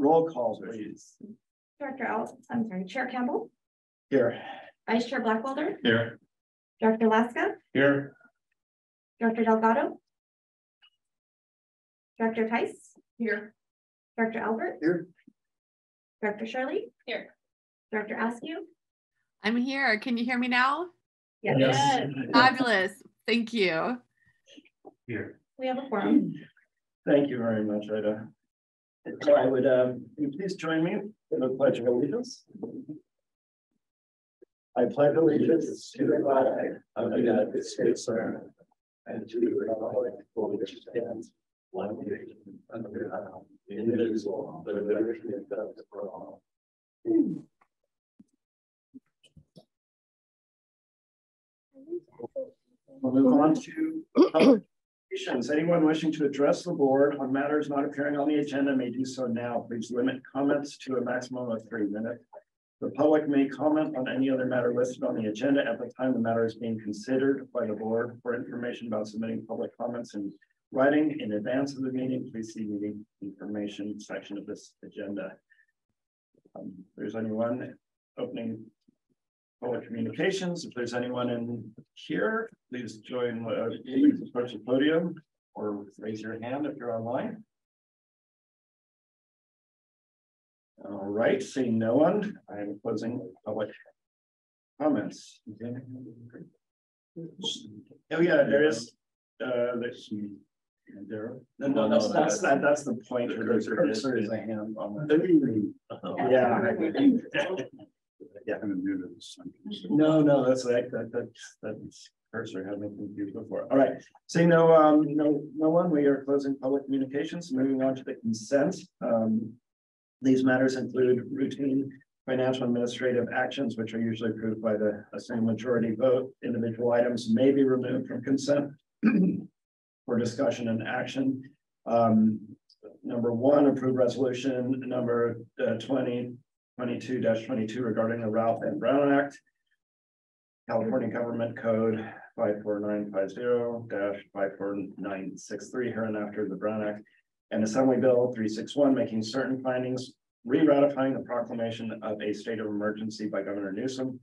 Roll call, please. Chair Campbell. Here. Vice Chair Blackwelder. Here. Director Laska. Here. Director Delgado. Director Tice. Here. Director Albert. Here. Director Shirley. Here. Director Askew. I'm here. Can you hear me now? Yes. Fabulous. Thank you. Here. We have a quorum. Thank you very much, Ida. So I would, you please join me in the Pledge of Allegiance. I pledge allegiance to the flag of the United States of America and to the republic for which it stands, one nation under God, indivisible, with liberty and justice for all. We'll move on to public communications. Anyone wishing to address the board on matters not appearing on the agenda may do so now. Please limit comments to a maximum of 3 minutes. The public may comment on any other matter listed on the agenda at the time the matter is being considered by the board. For information about submitting public comments in writing in advance of the meeting, please see meeting information section of this agenda. If there's anyone opening public communications, if there's anyone in here, please join, please approach the podium or raise your hand if you're online. All right, seeing no one, I am closing public comments. Oh yeah, there is. No, that's the pointer. There's a hand on that. Yeah. No, that's cursor had me confused before. All right, seeing no one, we are closing public communications. Moving on to the consent. These matters include routine financial administrative actions, which are usually approved by the same majority vote. Individual items may be removed from consent for discussion and action. Number 1, approve resolution number 2022-22 regarding the Ralph and Brown Act, California Government Code 54950-54963, hereinafter the Brown Act, and Assembly Bill 361, making certain findings, re-ratifying the proclamation of a state of emergency by Governor Newsom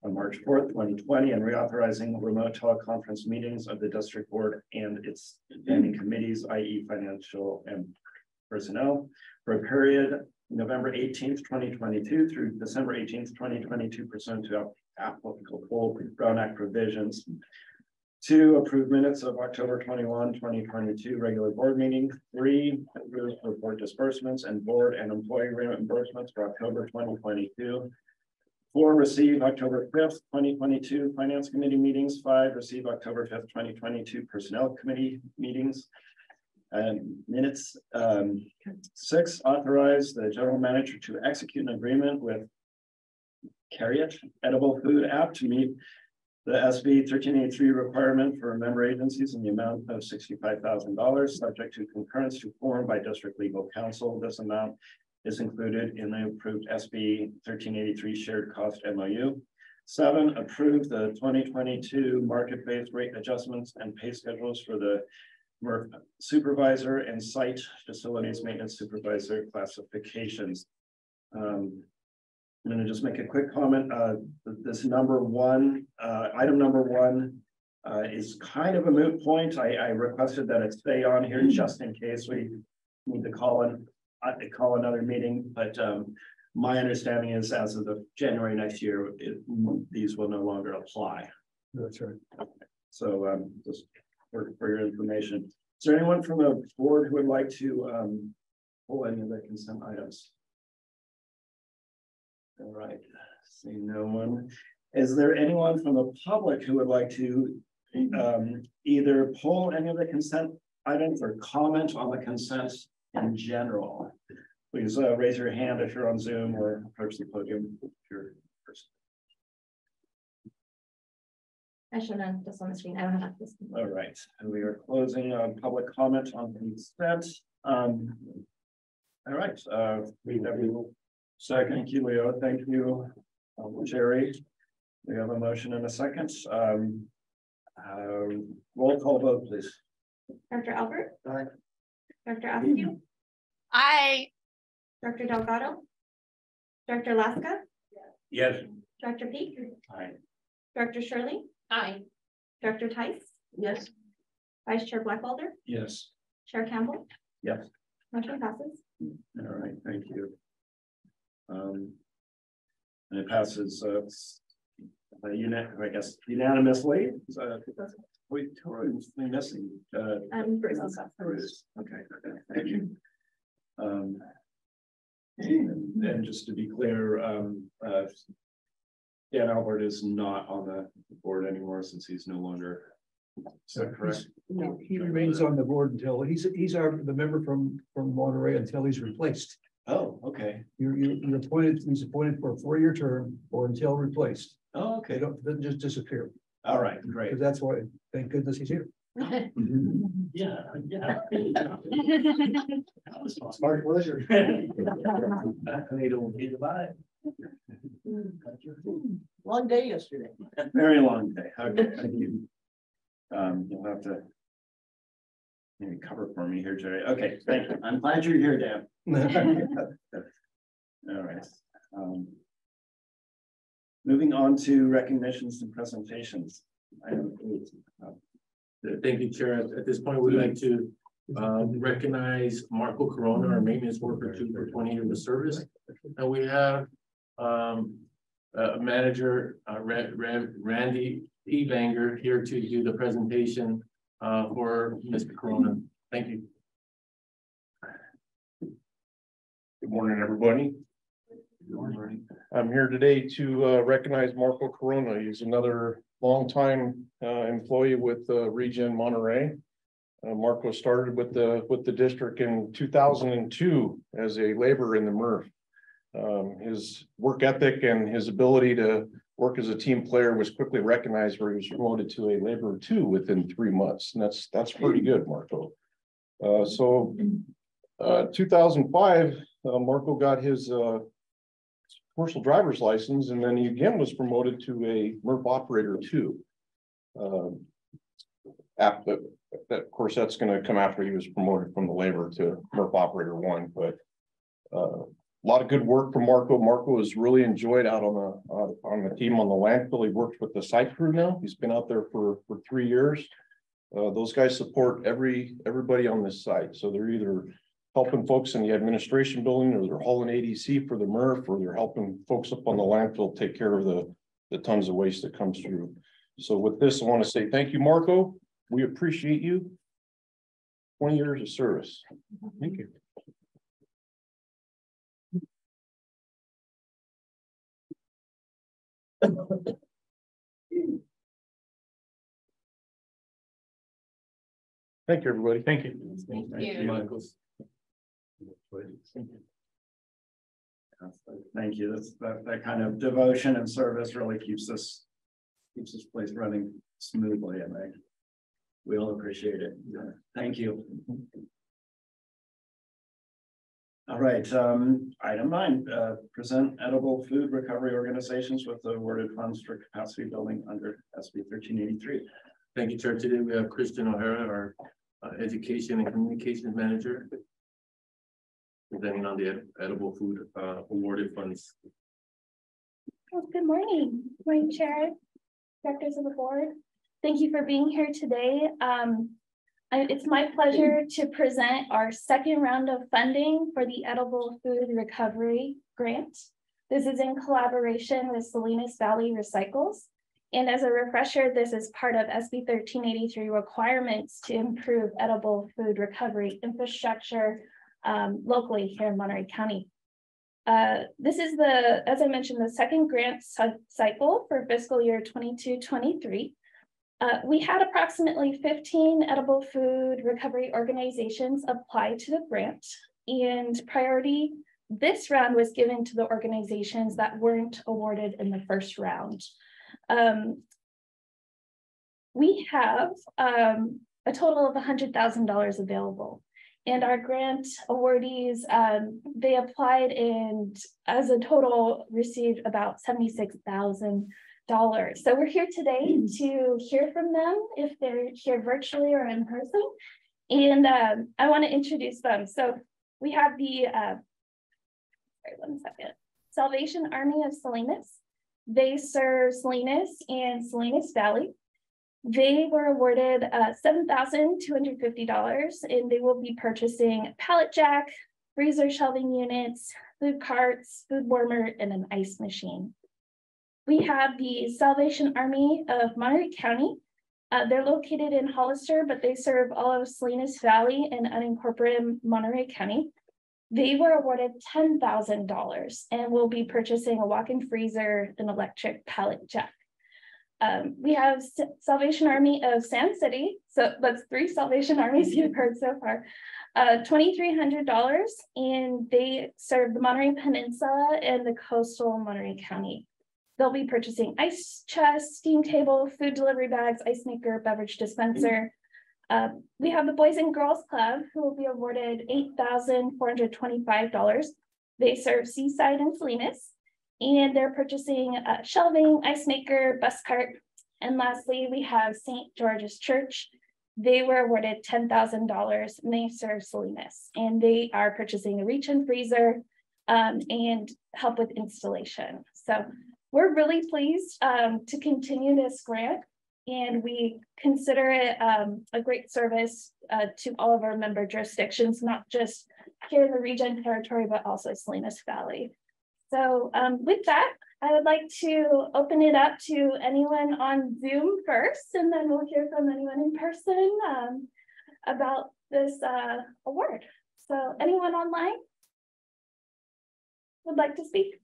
on March 4th, 2020, and reauthorizing remote teleconference meetings of the district board and its standing committees, i.e. financial and personnel, for a period November 18th, 2022 through December 18th, 2022, pursuant to applicable Brown Act provisions. 2, approve minutes of October 21, 2022 regular board meeting. 3, approve report disbursements and board and employee reimbursements for October 2022. 4, receive October 5th, 2022 Finance Committee meetings. 5, receive October 5th, 2022 Personnel Committee meetings and minutes. 6, authorize the general manager to execute an agreement with Carriot Edible Food App to meet the SB 1383 requirement for member agencies in the amount of $65,000, subject to concurrence to form by district legal counsel. This amount is included in the approved SB 1383 shared cost MOU. 7, approve the 2022 market-based rate adjustments and pay schedules for the supervisor and site facilities maintenance supervisor classifications. I'm going to just make a quick comment. This number 1, item number 1 is kind of a moot point. I requested that it stay on here just in case we need to call another meeting. But my understanding is as of the January next year, these will no longer apply. That's right. So just for your information, is there anyone from the board who would like to pull any of the consent items? All right, seeing no one. Is there anyone from the public who would like to either pull any of the consent items or comment on the consent in general? Please raise your hand if you're on Zoom or approach the podium if you're person. I should have this on the screen. I don't have this. All right, and we are closing public comment on consent. All right, we have second. Thank you, Leo. Thank you, Jerry. We have a motion in a second. Roll call vote, please. Dr. Albert. Aye. Dr. Askew. Aye. Dr. Delgado, Dr. Laska, Yes. Dr. Peak, Aye. Dr. Shirley. Aye. Dr. Tice. Yes. Vice Chair Blackwelder, Yes. Chair Campbell. Yes. Motion passes. All right, thank you. And it passes, I guess unanimously. We totally missing. Bruce. Okay, thank you. And just to be clear, Dan Albert is not on the board anymore since he's no longer. Is that correct? No, he remains on the board until the member from Monterey until he's replaced. Oh, okay. You're appointed, he's appointed for a 4-year term or until replaced. Oh, They okay. doesn't just disappear. All right, great. Because that's why, thank goodness he's here. Yeah. Smart pleasure. Long day yesterday. Very long day. Okay, thank you. You'll have to maybe cover for me here, Jerry. Okay, thank you. I'm glad you're here, Dan. All right. Moving on to recognitions and presentations. Thank you, Chair. At this point, we'd like to recognize Marco Corona, our maintenance worker, for 20 years of service. And we have manager Randy Evanger here to do the presentation for Mr. Corona. Thank you. Good morning, everybody. I'm here today to recognize Marco Corona. He's another longtime employee with ReGen Monterey. Marco started with the district in 2002 as a laborer in the MRF. His work ethic and his ability to work as a team player was quickly recognized, where he was promoted to a laborer 2 within 3 months, and that's pretty good, Marco. 2005, Marco got his commercial driver's license, and then he again was promoted to a MRF operator 2. Of course, that's going to come after he was promoted from the laborer to MRF operator 1. But a lot of good work from Marco. Marco is really enjoyed out on the team on the landfill. He works with the site crew now. He's been out there for 3 years. Those guys support everybody on this site, so they're either helping folks in the administration building, or they're hauling ADC for the MRF, or they're helping folks up on the landfill take care of the tons of waste that comes through. So with this, I want to say thank you, Marco. We appreciate you. 20 years of service. Thank you. Thank you, everybody. Thank you. Thank you, Michael. Thank you. That kind of devotion and service really keeps this place running smoothly, and we all appreciate it. Thank you. All right, item 9, present edible food recovery organizations with awarded funds for capacity building under SB 1383. Thank you, Chair. Today we have Christian O'Hara, our Education and Communications Manager, presenting on the edible food awarded funds. Well, good morning. Good morning, Chair, directors of the board. Thank you for being here today. It's my pleasure to present our second round of funding for the Edible Food Recovery Grant. This is in collaboration with Salinas Valley Recycles. And as a refresher, this is part of SB 1383 requirements to improve edible food recovery infrastructure locally here in Monterey County. This is as I mentioned, the second grant cycle for fiscal year 22-23. We had approximately 15 edible food recovery organizations apply to the grant, and priority this round was given to the organizations that weren't awarded in the first round. We have a total of $100,000 available, and our grant awardees, they applied and as a total received about $76,000. So we're here today to hear from them if they're here virtually or in person. And I want to introduce them. So we have the sorry, 1 second. Salvation Army of Salinas. They serve Salinas and Salinas Valley. They were awarded $7,250, and they will be purchasing pallet jack, freezer shelving units, food carts, food warmer, and an ice machine. We have the Salvation Army of Monterey County. They're located in Hollister, but they serve all of Salinas Valley and unincorporated Monterey County. They were awarded $10,000 and will be purchasing a walk-in freezer and electric pallet jack. We have Salvation Army of Sand City. So that's 3 Salvation Armies you've heard so far. $2,300, and they serve the Monterey Peninsula and the coastal Monterey County. They'll be purchasing ice chest, steam table, food delivery bags, ice maker, beverage dispenser. We have the Boys and Girls Club, who will be awarded $8,425. They serve Seaside and Salinas, and they're purchasing shelving, ice maker, bus cart. And lastly, we have St. George's Church. They were awarded $10,000, and they serve Salinas, and they are purchasing a ReGen freezer and help with installation. So we're really pleased to continue this grant, and we consider it a great service to all of our member jurisdictions, not just here in the ReGen territory, but also Salinas Valley. So with that, I would like to open it up to anyone on Zoom first, and then we'll hear from anyone in person about this award. So anyone online would like to speak?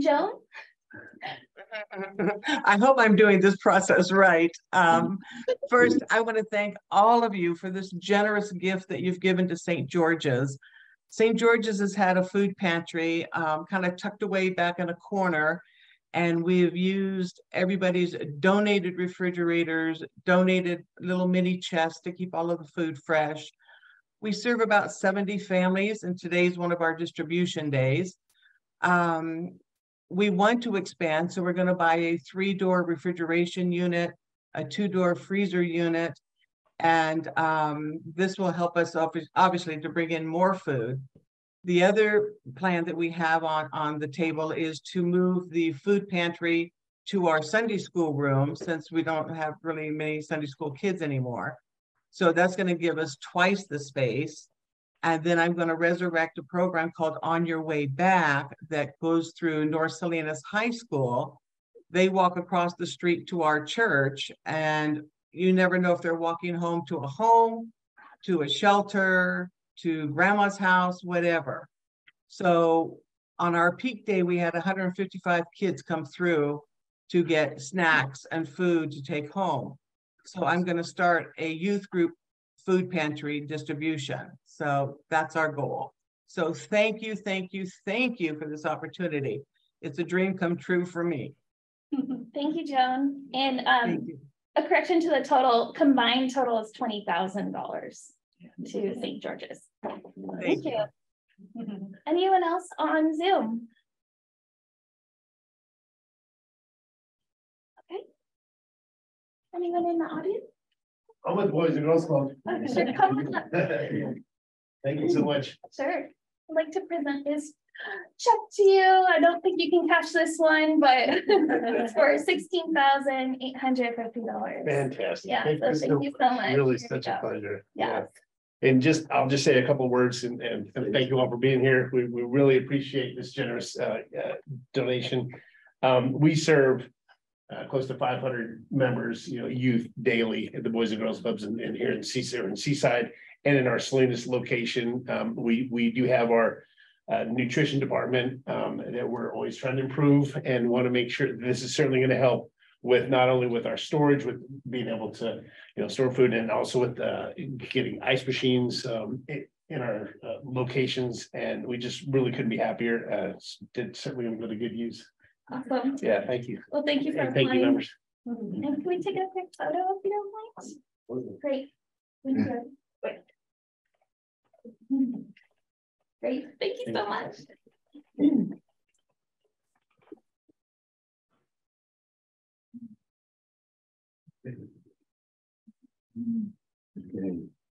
Joan? I hope I'm doing this process right. First, I want to thank all of you for this generous gift that you've given to St. George's. St. George's has had a food pantry kind of tucked away back in a corner, and we've used everybody's donated refrigerators, donated little mini chests to keep all of the food fresh. We serve about 70 families, and today's one of our distribution days. We want to expand, so we're going to buy a 3-door refrigeration unit, a 2-door freezer unit, and this will help us obviously to bring in more food. The other plan that we have on the table is to move the food pantry to our Sunday school room, since we don't have really many Sunday school kids anymore. So that's going to give us twice the space. And then I'm going to resurrect a program called On Your Way Back that goes through North Salinas High School. They walk across the street to our church, and you never know if they're walking home, to a shelter, to grandma's house, whatever. So on our peak day, we had 155 kids come through to get snacks and food to take home. So I'm going to start a youth group food pantry distribution. So that's our goal. So thank you, thank you, thank you for this opportunity. It's a dream come true for me. Thank you, Joan. And a correction to the combined total is $20,000 to St. George's. Thank you. Anyone else on Zoom? Okay. Anyone in the audience? I'm with the Boys and Girls Club. Okay, sure. Come on up. Thank you so much. Sure. I'd like to present this check to you. I don't think you can cash this one, but it's for $16,850. Fantastic. Yeah, so thank you so much. Really Here such we a go. pleasure. Yeah. And I'll just say a couple of words and thank you all for being here. We really appreciate this generous donation. We serve close to 500 members, youth daily at the Boys and Girls Clubs and here in Seaside and in our Salinas location. We do have our nutrition department that we're always trying to improve and want to make sure that this is certainly going to help with not only with our storage, with being able to store food, and also with getting ice machines in our locations. And we just really couldn't be happier. Did certainly a really good use. Awesome. Yeah, thank you. Well, thank you for And thank you, applying. members. And can we take a quick photo if you don't mind? Great. Thank you. Great. Thank you so much.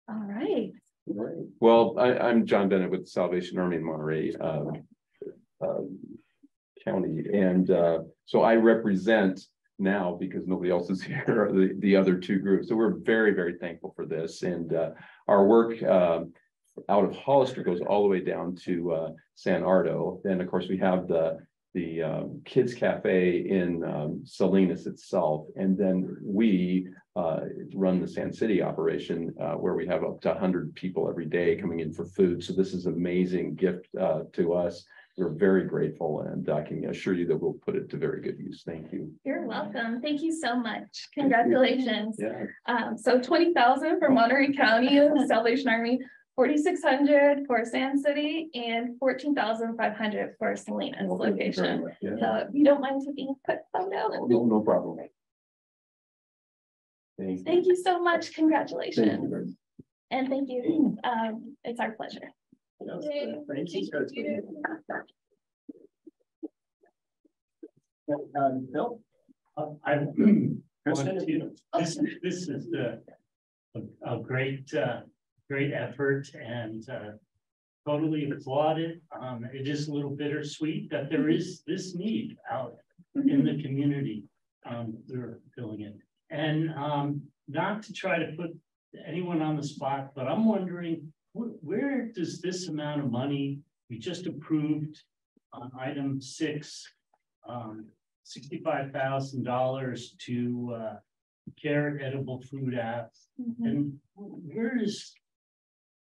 All right. Right. Well, I'm John Bennett with the Salvation Army in Monterey County. And so I represent now, because nobody else is here, the other two groups. So we're very, very thankful for this. And our work out of Hollister goes all the way down to San Ardo. Then, of course, we have the Kids Cafe in Salinas itself. And then we run the Sand City operation where we have up to 100 people every day coming in for food. So this is an amazing gift to us. We're very grateful, and I can assure you that we'll put it to very good use. Thank you. You're welcome. Thank you so much. Congratulations. Yeah. So 20,000 for Monterey County Salvation Army, 4,600 for Sand City, and 14,500 for Salinas location. Yeah. So if you don't mind taking a quick photo. No problem. Thank you so much. Congratulations. Thank you. And thank you. It's our pleasure. Yes, thank you. Bill? This is a great effort, and totally applaud it. It is a little bittersweet that there is this need out in the community. We're feeling it, and not to try to put anyone on the spot, but I'm wondering, where does this amount of money we just approved on item 6, $65,000 to care edible food apps, and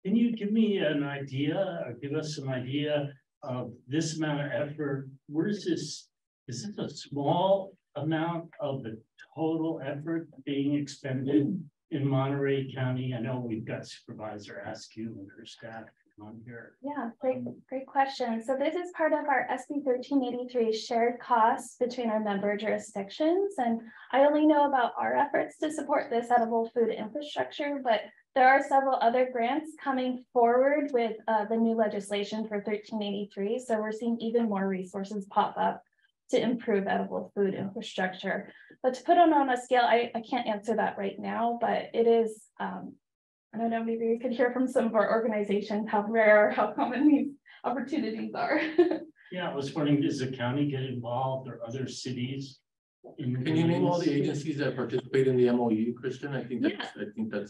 can you give me an idea or give us an idea of this amount of effort? Where is this? Is this a small amount of the total effort being expended in Monterey County? I know we've got Supervisor Askew and her staff on here. Yeah, great question. So this is part of our SB 1383 shared costs between our member jurisdictions. And I only know about our efforts to support this edible food infrastructure, but there are several other grants coming forward with the new legislation for 1383. So we're seeing even more resources pop up to improve edible food infrastructure. But to put it on a scale, I can't answer that right now, but it is, I don't know, maybe we could hear from some of our organizations how rare, how common these opportunities are. Yeah, I was wondering, does the county get involved or other cities? Can you name all the agencies that participate in the MOU, Kristen? I think that's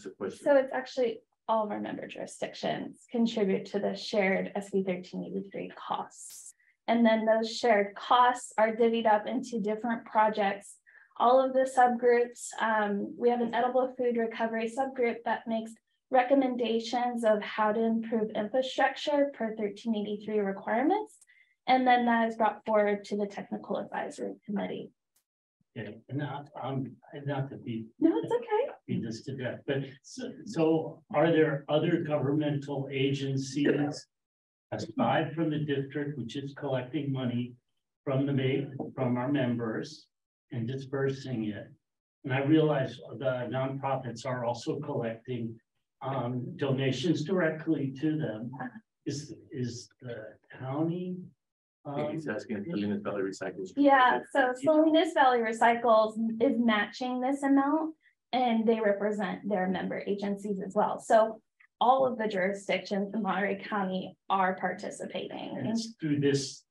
the question. So it's actually all of our member jurisdictions contribute to the shared SB 1383 costs. And then those shared costs are divvied up into different projects. All of the subgroups, we have an edible food recovery subgroup that makes recommendations of how to improve infrastructure per 1383 requirements. And then that is brought forward to the technical advisory committee. Okay, and now not to be No, it's okay. Beat this to death, but so are there other governmental agencies aside from the district, which is collecting money from our members and dispersing it? And I realize the nonprofits are also collecting donations directly to them. Is the county? He's asking Salinas Valley Recycles. Yeah, so Salinas Valley Recycles is matching this amount, and they represent their member agencies as well. So all of the jurisdictions in Monterey County are participating. And it's through this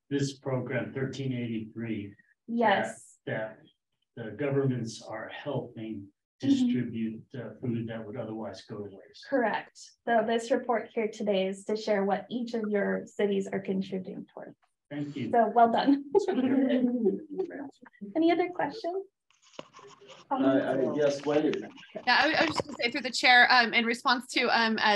program 1383. Yes. That the governments are helping distribute food that would otherwise go to waste. Correct. So this report here today is to share what each of your cities are contributing towards. Thank you. So well done. Any other questions? Yes, Wendy. Yeah, I was just going to say through the chair, in response to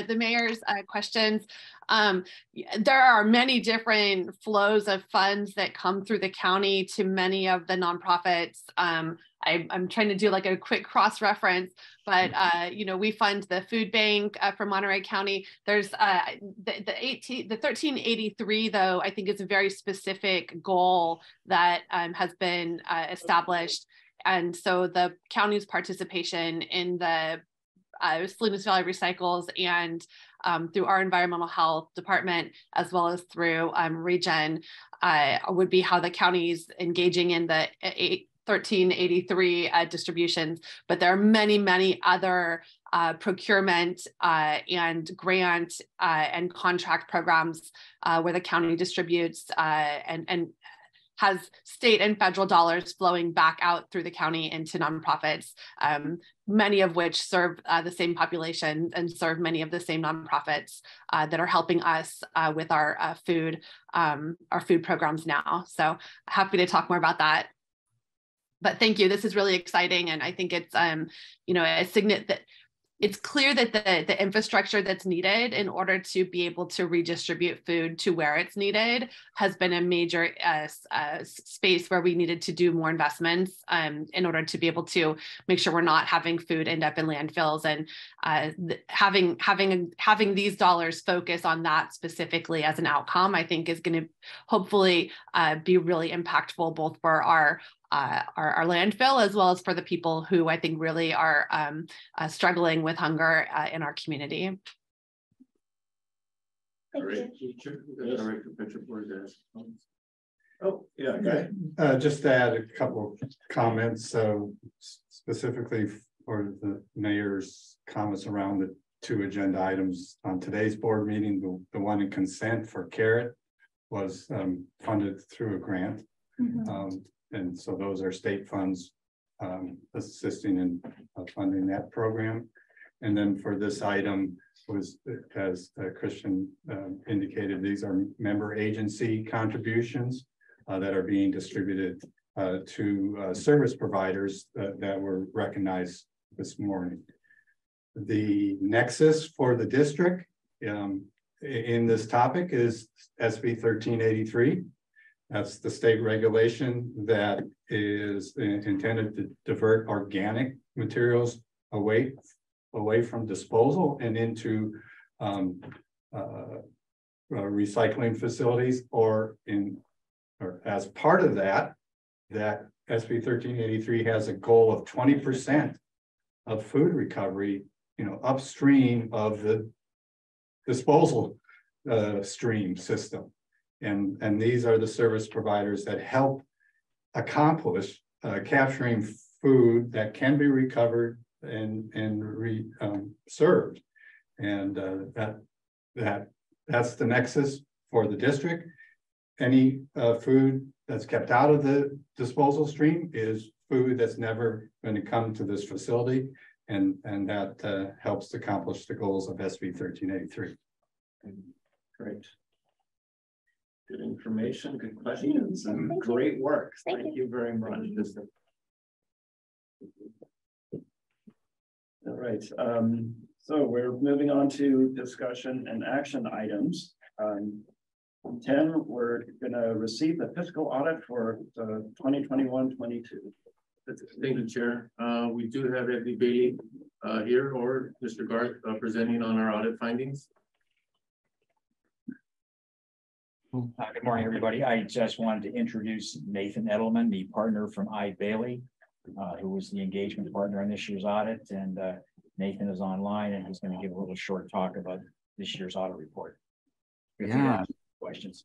the mayor's questions, there are many different flows of funds that come through the county to many of the nonprofits. I'm trying to do like a quick cross-reference, but we fund the food bank for Monterey County. There's the 1383 though, I think is a very specific goal that has been established. And so the county's participation in the Salinas Valley Recycles and through our environmental health department, as well as through ReGen, would be how the county's engaging in the 1383 distributions. But there are many, many other procurement and grant and contract programs where the county distributes and has state and federal dollars flowing back out through the county into nonprofits, many of which serve the same population and serve many of the same nonprofits that are helping us with our food programs now. So happy to talk more about that. But thank you. This is really exciting, and I think it's it's clear that the infrastructure that's needed in order to be able to redistribute food to where it's needed has been a major space where we needed to do more investments in order to be able to make sure we're not having food end up in landfills, and having these dollars focus on that specifically as an outcome, I think is going to hopefully be really impactful both for our landfill as well as for the people who I think really are struggling with hunger in our community. Thank Oh, yeah. Just to add a couple of comments. So specifically for the mayor's comments around the 2 agenda items on today's board meeting, the one in consent for Carrot was funded through a grant. And so those are state funds assisting in funding that program. And then for this item was, as Christian indicated, these are member agency contributions that are being distributed to service providers that were recognized this morning. The nexus for the district in this topic is SB 1383. That's the state regulation that is intended to divert organic materials away from disposal and into recycling facilities, or as part of that SB 1383 has a goal of 20% of food recovery, upstream of the disposal stream system. And these are the service providers that help accomplish capturing food that can be recovered and served. And that's the nexus for the district. Any food that's kept out of the disposal stream is food that's never going to come to this facility, and that helps to accomplish the goals of SB 1383. Great. Good information, good questions, and great work. Thank you very much. All right, so we're moving on to discussion and action items. 10, we're going to receive the fiscal audit for the 2021-22. Thank you, Chair. We do have Eddie Bailey here, or Mr. Garth presenting on our audit findings. Good morning, everybody. I just wanted to introduce Nathan Edelman, the partner from Bailey, who was the engagement partner on this year's audit. And Nathan is online, and he's going to give a little short talk about this year's audit report. Yeah. Questions.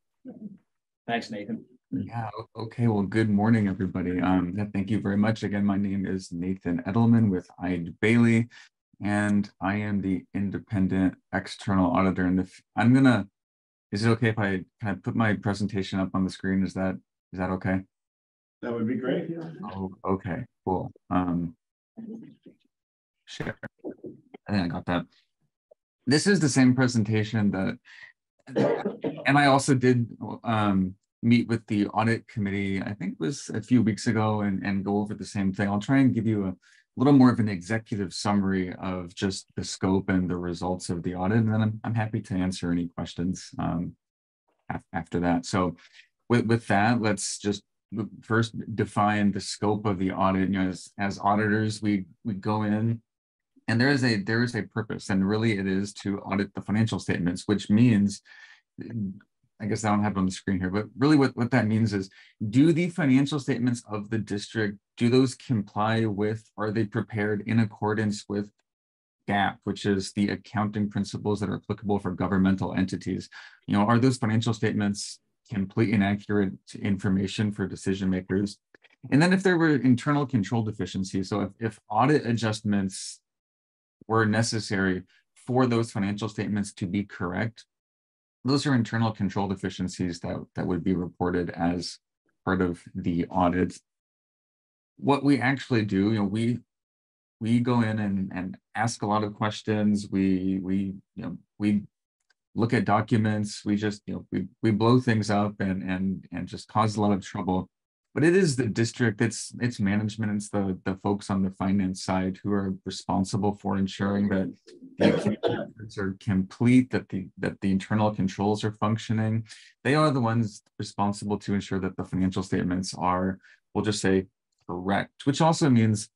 Thanks, Nathan. Yeah. Okay. Well, good morning, everybody. Thank you very much. Again, my name is Nathan Edelman with Bailey, and I am the independent external auditor. And is it okay if I kind of put my presentation up on the screen? Is that okay? That would be great. Oh, okay, cool. Share. I think I got that. This is the same presentation and I also did meet with the audit committee, I think it was a few weeks ago, and go over the same thing. I'll try and give you a little more of an executive summary of just the scope and the results of the audit, and then I'm happy to answer any questions after that. So with that, let's just first define the scope of the audit. As auditors, we go in, and there is a purpose, and really it is to audit the financial statements, which means, I guess I don't have it on the screen here, but really what that means is, do the financial statements of the district, do those comply with, are they prepared in accordance with GAAP, which is the accounting principles that are applicable for governmental entities? Are those financial statements complete and accurate information for decision makers? And then if there were internal control deficiencies, so if audit adjustments were necessary for those financial statements to be correct, those are internal control deficiencies that would be reported as part of the audit. What we actually do, we go in and ask a lot of questions. We look at documents. We just we blow things up and just cause a lot of trouble. But it is the district, it's management, it's the folks on the finance side who are responsible for ensuring that the accounts are complete, that the internal controls are functioning. They are the ones responsible to ensure that the financial statements are, we'll just say, correct, which also means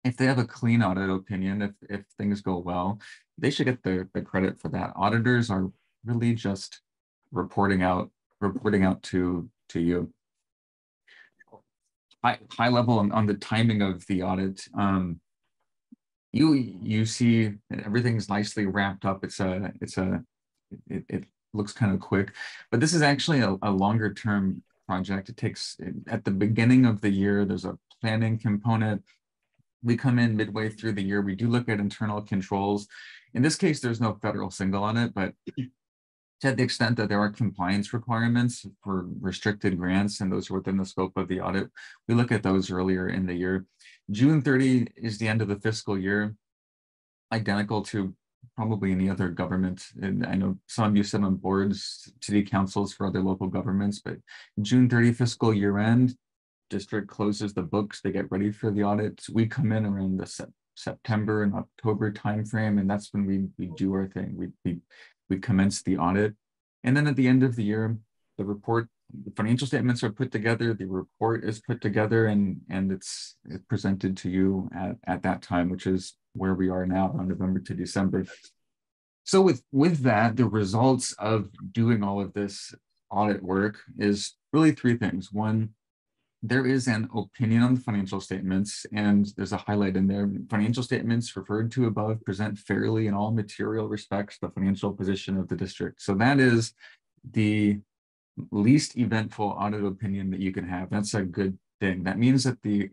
if they have a clean audit opinion, if things go well, they should get the credit for that. Auditors are really just reporting out to you. High level on the timing of the audit. You see everything's nicely wrapped up. It looks kind of quick, but this is actually a longer term project. It takes, at the beginning of the year, there's a planning component. We come in midway through the year. We do look at internal controls. In this case, there's no federal single on it, but to the extent that there are compliance requirements for restricted grants, and those are within the scope of the audit, we look at those earlier in the year. June 30 is the end of the fiscal year, identical to probably any other government. And I know some of you sit on boards, city councils for other local governments, but June 30 fiscal year end, district closes the books, they get ready for the audit. We come in around the September and October timeframe, and that's when we do our thing. We commence the audit. And then at the end of the year, the financial statements are put together, the report is put together, and it's presented to you at that time, which is where we are now, on November to December. So with that, the results of doing all of this audit work is really three things. One, there is an opinion on the financial statements, and there's a highlight in there. Financial statements referred to above present fairly in all material respects the financial position of the district. So that is the least eventful audit opinion that you can have. That's a good thing. That means that the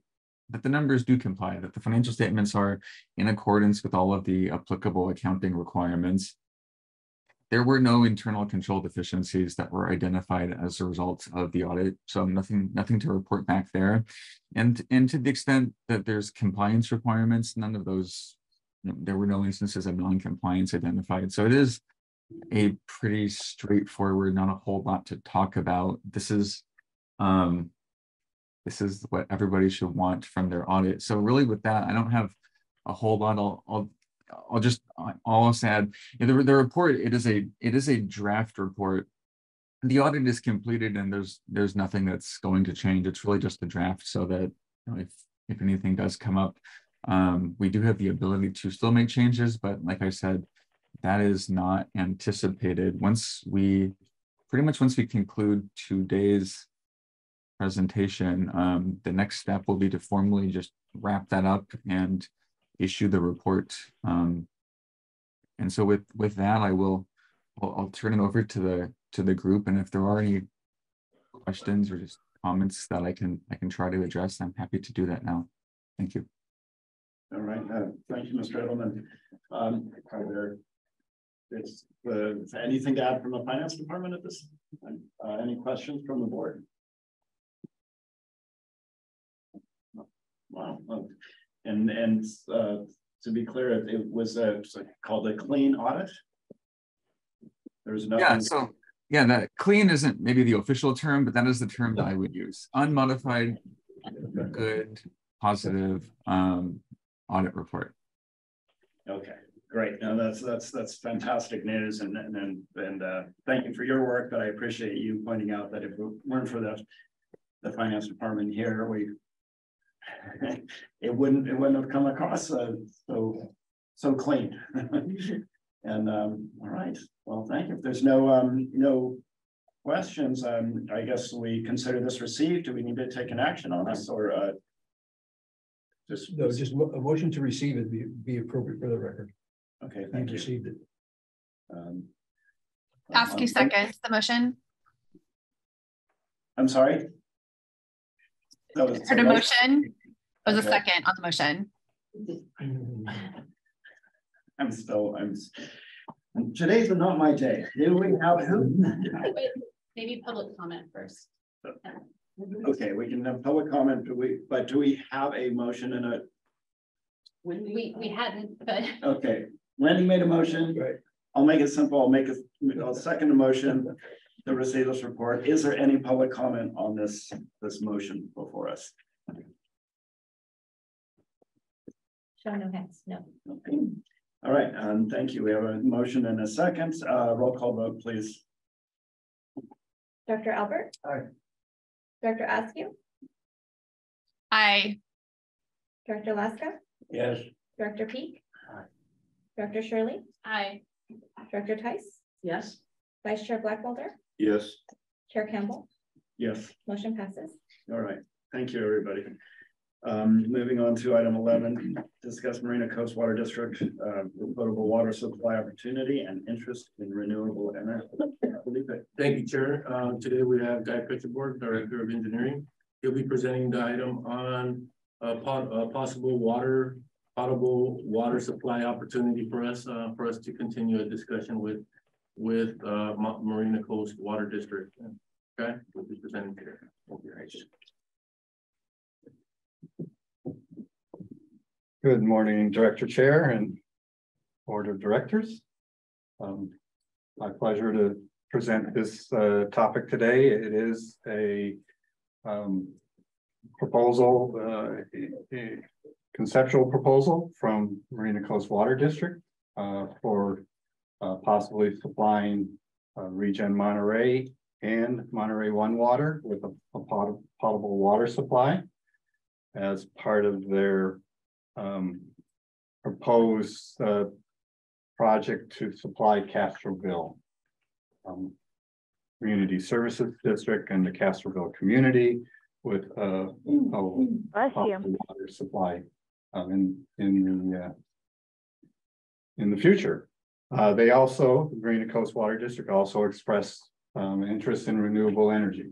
numbers do comply, that the financial statements are in accordance with all of the applicable accounting requirements. There were no internal control deficiencies that were identified as a result of the audit, so nothing to report back there. And to the extent that there's compliance requirements, none of those, there were no instances of non-compliance identified. So it is a pretty straightforward, not a whole lot to talk about. This is what everybody should want from their audit. So really with that, I don't have a whole lot. I'll just also add, the report, it is a draft report. The audit is completed and there's nothing that's going to change. It's really just a draft, so that if anything does come up, we do have the ability to still make changes, but like I said, that is not anticipated. Once we conclude today's presentation, the next step will be to formally just wrap that up and issue the report. And so with that, I'll turn it over to the group, and if there are any questions or just comments that I can try to address, I'm happy to do that now. Thank you. All right, thank you, Mr. Edelman. Is anything to add from the finance department at this time? Any questions from the board? Wow. And to be clear, it was called a clean audit. There's nothing. Yeah, that clean isn't maybe the official term, but that is the term that I would use. Unmodified, good, positive audit report. Okay, great. No, that's fantastic news, and thank you for your work. But I appreciate you pointing out that if it weren't for the finance department here, it wouldn't have come across so clean. And all right, well, thank you. If there's no questions, I guess we consider this received. Do we need to take an action on this, or just a motion to receive it be appropriate for the record? Okay, thank you. Received it. Ask you seconds the motion. I'm sorry. Heard a motion. It was a second on the motion. Today's not my day. Here we have who? Maybe public comment first. Okay, we can have public comment, but do we have a motion and a? We hadn't, but. Okay, Wendy made a motion. Right. I'll make it simple. I'll second the motion to receive this report. Is there any public comment on this motion before us? Show no hands, no. Okay. All right, thank you. We have a motion and a second. Roll call vote, please. Dr. Albert? Aye. Dr. Askew? Aye. Dr. Laska? Yes. Dr. Peak? Aye. Dr. Shirley? Aye. Dr. Tice? Yes. Vice Chair Blackwelder? Yes. Chair Campbell? Yes. Motion passes. All right. Thank you, everybody. Moving on to item 11, discuss Marina Coast Water District potable water supply opportunity and interest in renewable energy. Thank you, Chair. Today we have Guy Pritchard, Director of Engineering. He'll be presenting the item on possible potable water supply opportunity for us to continue a discussion with Marina Coast Water District. Okay, we'll be presenting here. Good morning, Director Chair and Board of Directors. My pleasure to present this topic today. It is a proposal, a conceptual proposal from Marina Coast Water District for possibly supplying ReGen Monterey and Monterey One water with a potable water supply as part of their proposed project to supply Castroville Community Services District and the Castroville community with a water supply in the future. They also, the Marina Coast Water District also expressed interest in renewable energy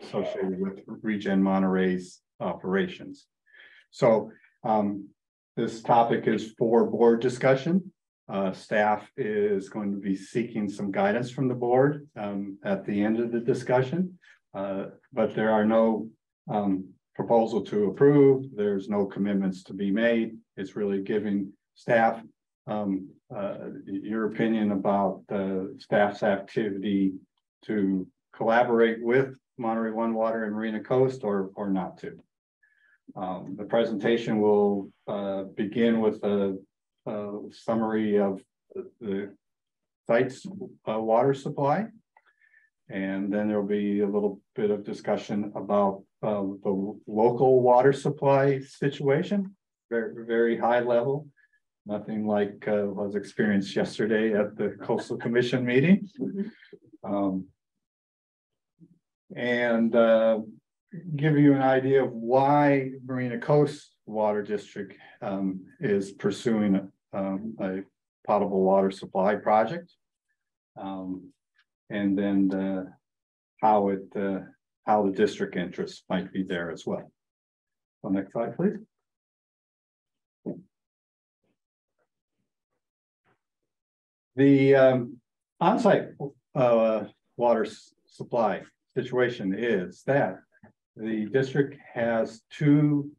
associated with ReGen Monterey's operations. So this topic is for board discussion. Staff is going to be seeking some guidance from the board at the end of the discussion, but there are no proposal to approve. There's no commitments to be made. It's really giving staff your opinion about the staff's activity to collaborate with Monterey One Water and Marina Coast or not to. The presentation will begin with a summary of the site's water supply. And then there'll be a little bit of discussion about the local water supply situation, very, very high level. Nothing like was experienced yesterday at the Coastal Commission meeting. Give you an idea of why Marina Coast Water District is pursuing a potable water supply project, and then how the district interests might be there as well. So next slide, please. The on-site water supply situation is that the district has two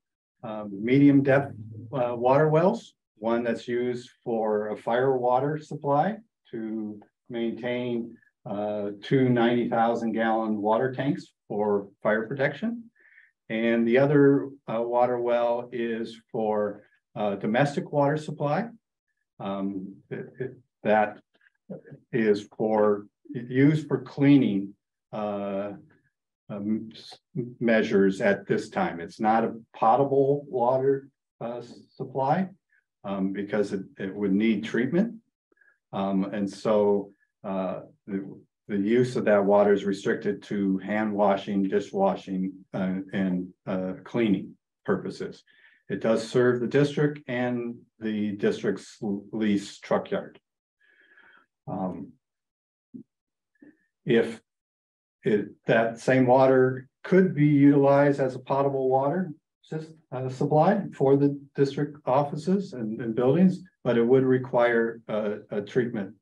medium depth water wells, one that's used for a fire water supply to maintain two 90,000 gallon water tanks for fire protection. And the other water well is for domestic water supply. That is used for cleaning measures at this time. It's not a potable water supply because it would need treatment. And so the use of that water is restricted to hand washing, dishwashing, and cleaning purposes. It does serve the district and the district's lease truck yard. If that same water could be utilized as a potable water supply for the district offices and buildings, but it would require a treatment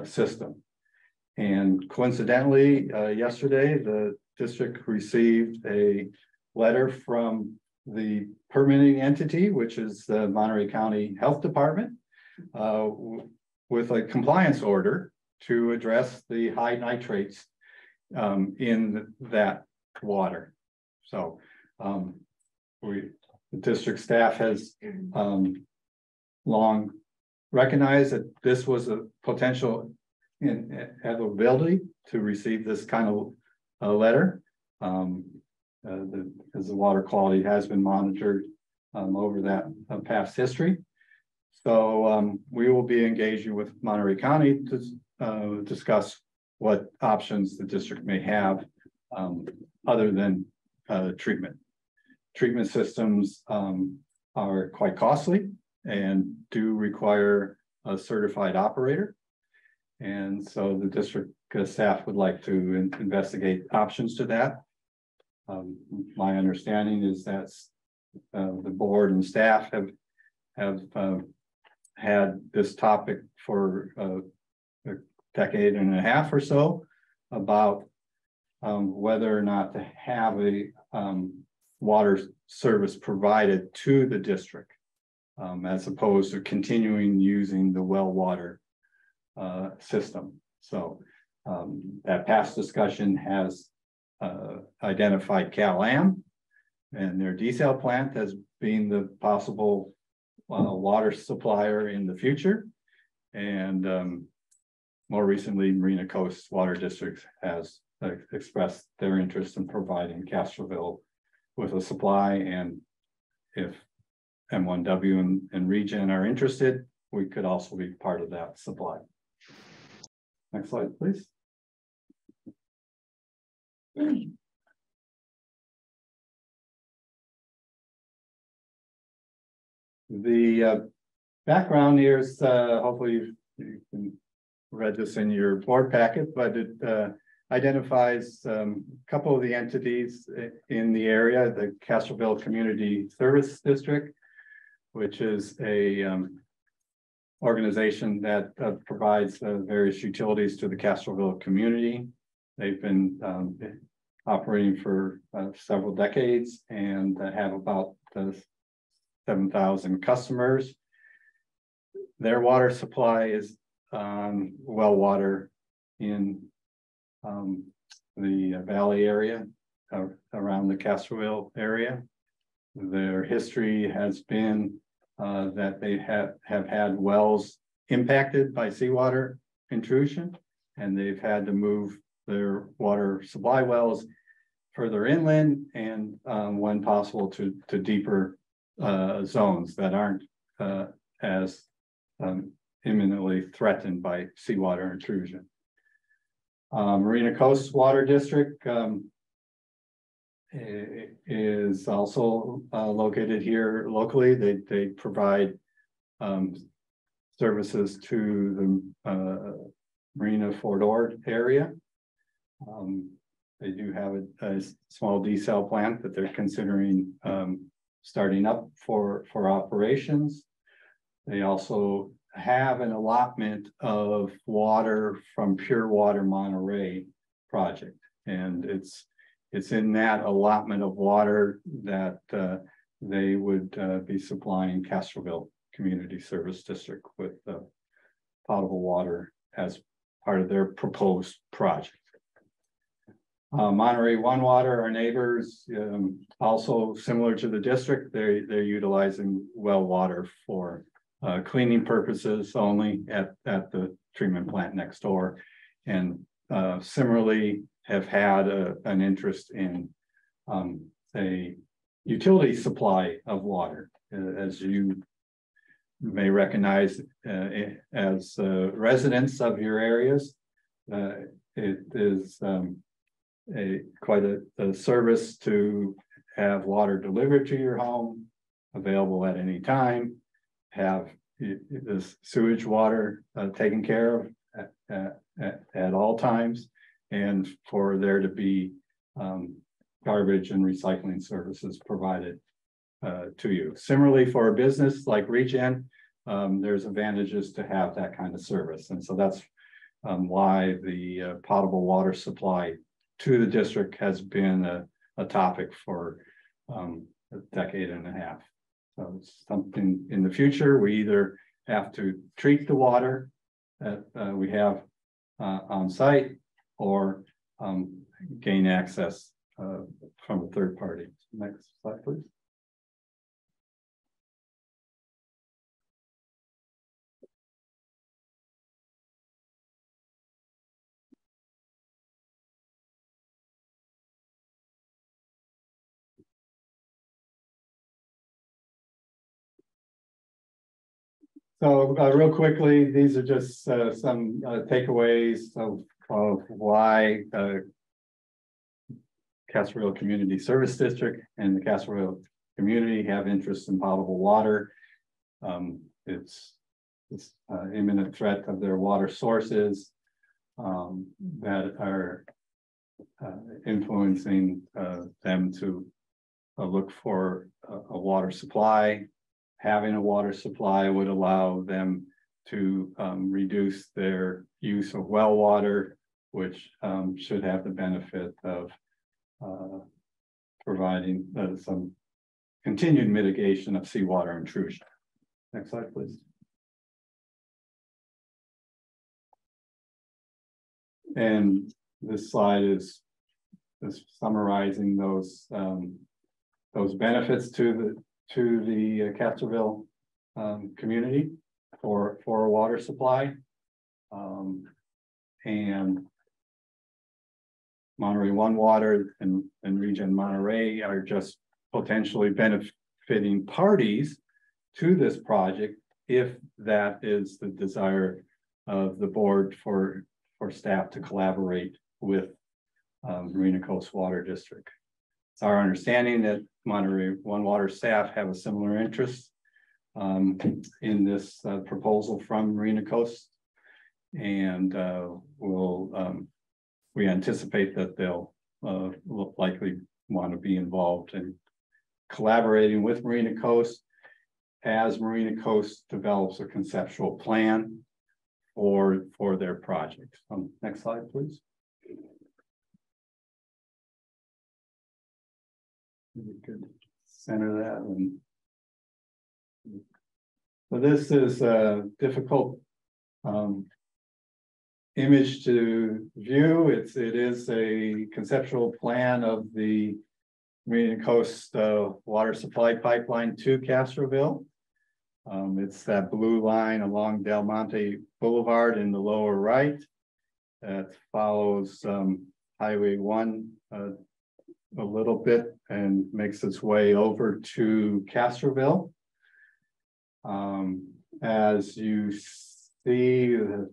system. And coincidentally, yesterday, the district received a letter from the permitting entity, which is the Monterey County Health Department, with a compliance order to address the high nitrates in that water. So the district staff has long recognized that this was a potential availability to receive this kind of letter, as the water quality has been monitored over that past history. So we will be engaging with Monterey County to discuss what options the district may have other than treatment. Treatment systems are quite costly and do require a certified operator. And so the district staff would like to investigate options to that. My understanding is that the board and staff have had this topic for a decade and a half or so about whether or not to have a water service provided to the district as opposed to continuing using the well water system. So that past discussion has identified Cal-Am and their desal plant as being the possible water supplier in the future. And more recently, Marina Coast Water District has expressed their interest in providing Castroville with a supply. And if M1W and ReGen are interested, we could also be part of that supply. Next slide, please. The background here is hopefully you can read this in your board packet, but it identifies a couple of the entities in the area, the Castroville Community Service District, which is a organization that provides various utilities to the Castroville community. They've been operating for several decades and have about 7,000 customers. Their water supply is well water in the valley area around the Castroville area. Their history has been that they have had wells impacted by seawater intrusion, and they've had to move their water supply wells further inland and when possible to deeper zones that aren't as imminently threatened by seawater intrusion. Marina Coast Water District is also located here locally. They provide services to the Marina Fort Ord area. They do have a small desal plant that they're considering starting up for operations. They also have an allotment of water from Pure Water Monterey project, and it's in that allotment of water that they would be supplying Castroville Community Service District with potable water as part of their proposed project. Monterey One Water, our neighbors, also similar to the district, they're utilizing well water for cleaning purposes only at the treatment plant next door, and similarly have had an interest in a utility supply of water. As you may recognize as residents of your areas, it is quite a service to have water delivered to your home, available at any time, have this sewage water taken care of at all times, and for there to be garbage and recycling services provided to you. Similarly, for a business like ReGen, there's advantages to have that kind of service. And so that's why the potable water supply to the district has been a topic for a decade and a half. So it's something in the future, we either have to treat the water that we have on site or gain access from a third party. Next slide, please. So real quickly, these are just some takeaways of why Castroville Community Service District and the Castroville community have interest in potable water. It's imminent threat of their water sources that are influencing them to look for a water supply. Having a water supply would allow them to reduce their use of well water, which should have the benefit of providing some continued mitigation of seawater intrusion. Next slide, please. And this slide is summarizing those benefits to the Castroville community for a water supply, and Monterey One Water and ReGen Monterey are just potentially benefiting parties to this project if that is the desire of the board for staff to collaborate with Marina Coast Water District. It's our understanding that Monterey One Water staff have a similar interest in this proposal from Marina Coast, and we anticipate that they'll likely want to be involved in collaborating with Marina Coast as Marina Coast develops a conceptual plan for their project. Next slide, please. We could center that. And so this is a difficult image to view. It is a conceptual plan of the Marina Coast water supply pipeline to Castroville. It's that blue line along Del Monte Boulevard in the lower right that follows Highway 1 a little bit and makes its way over to Castroville. As you see, the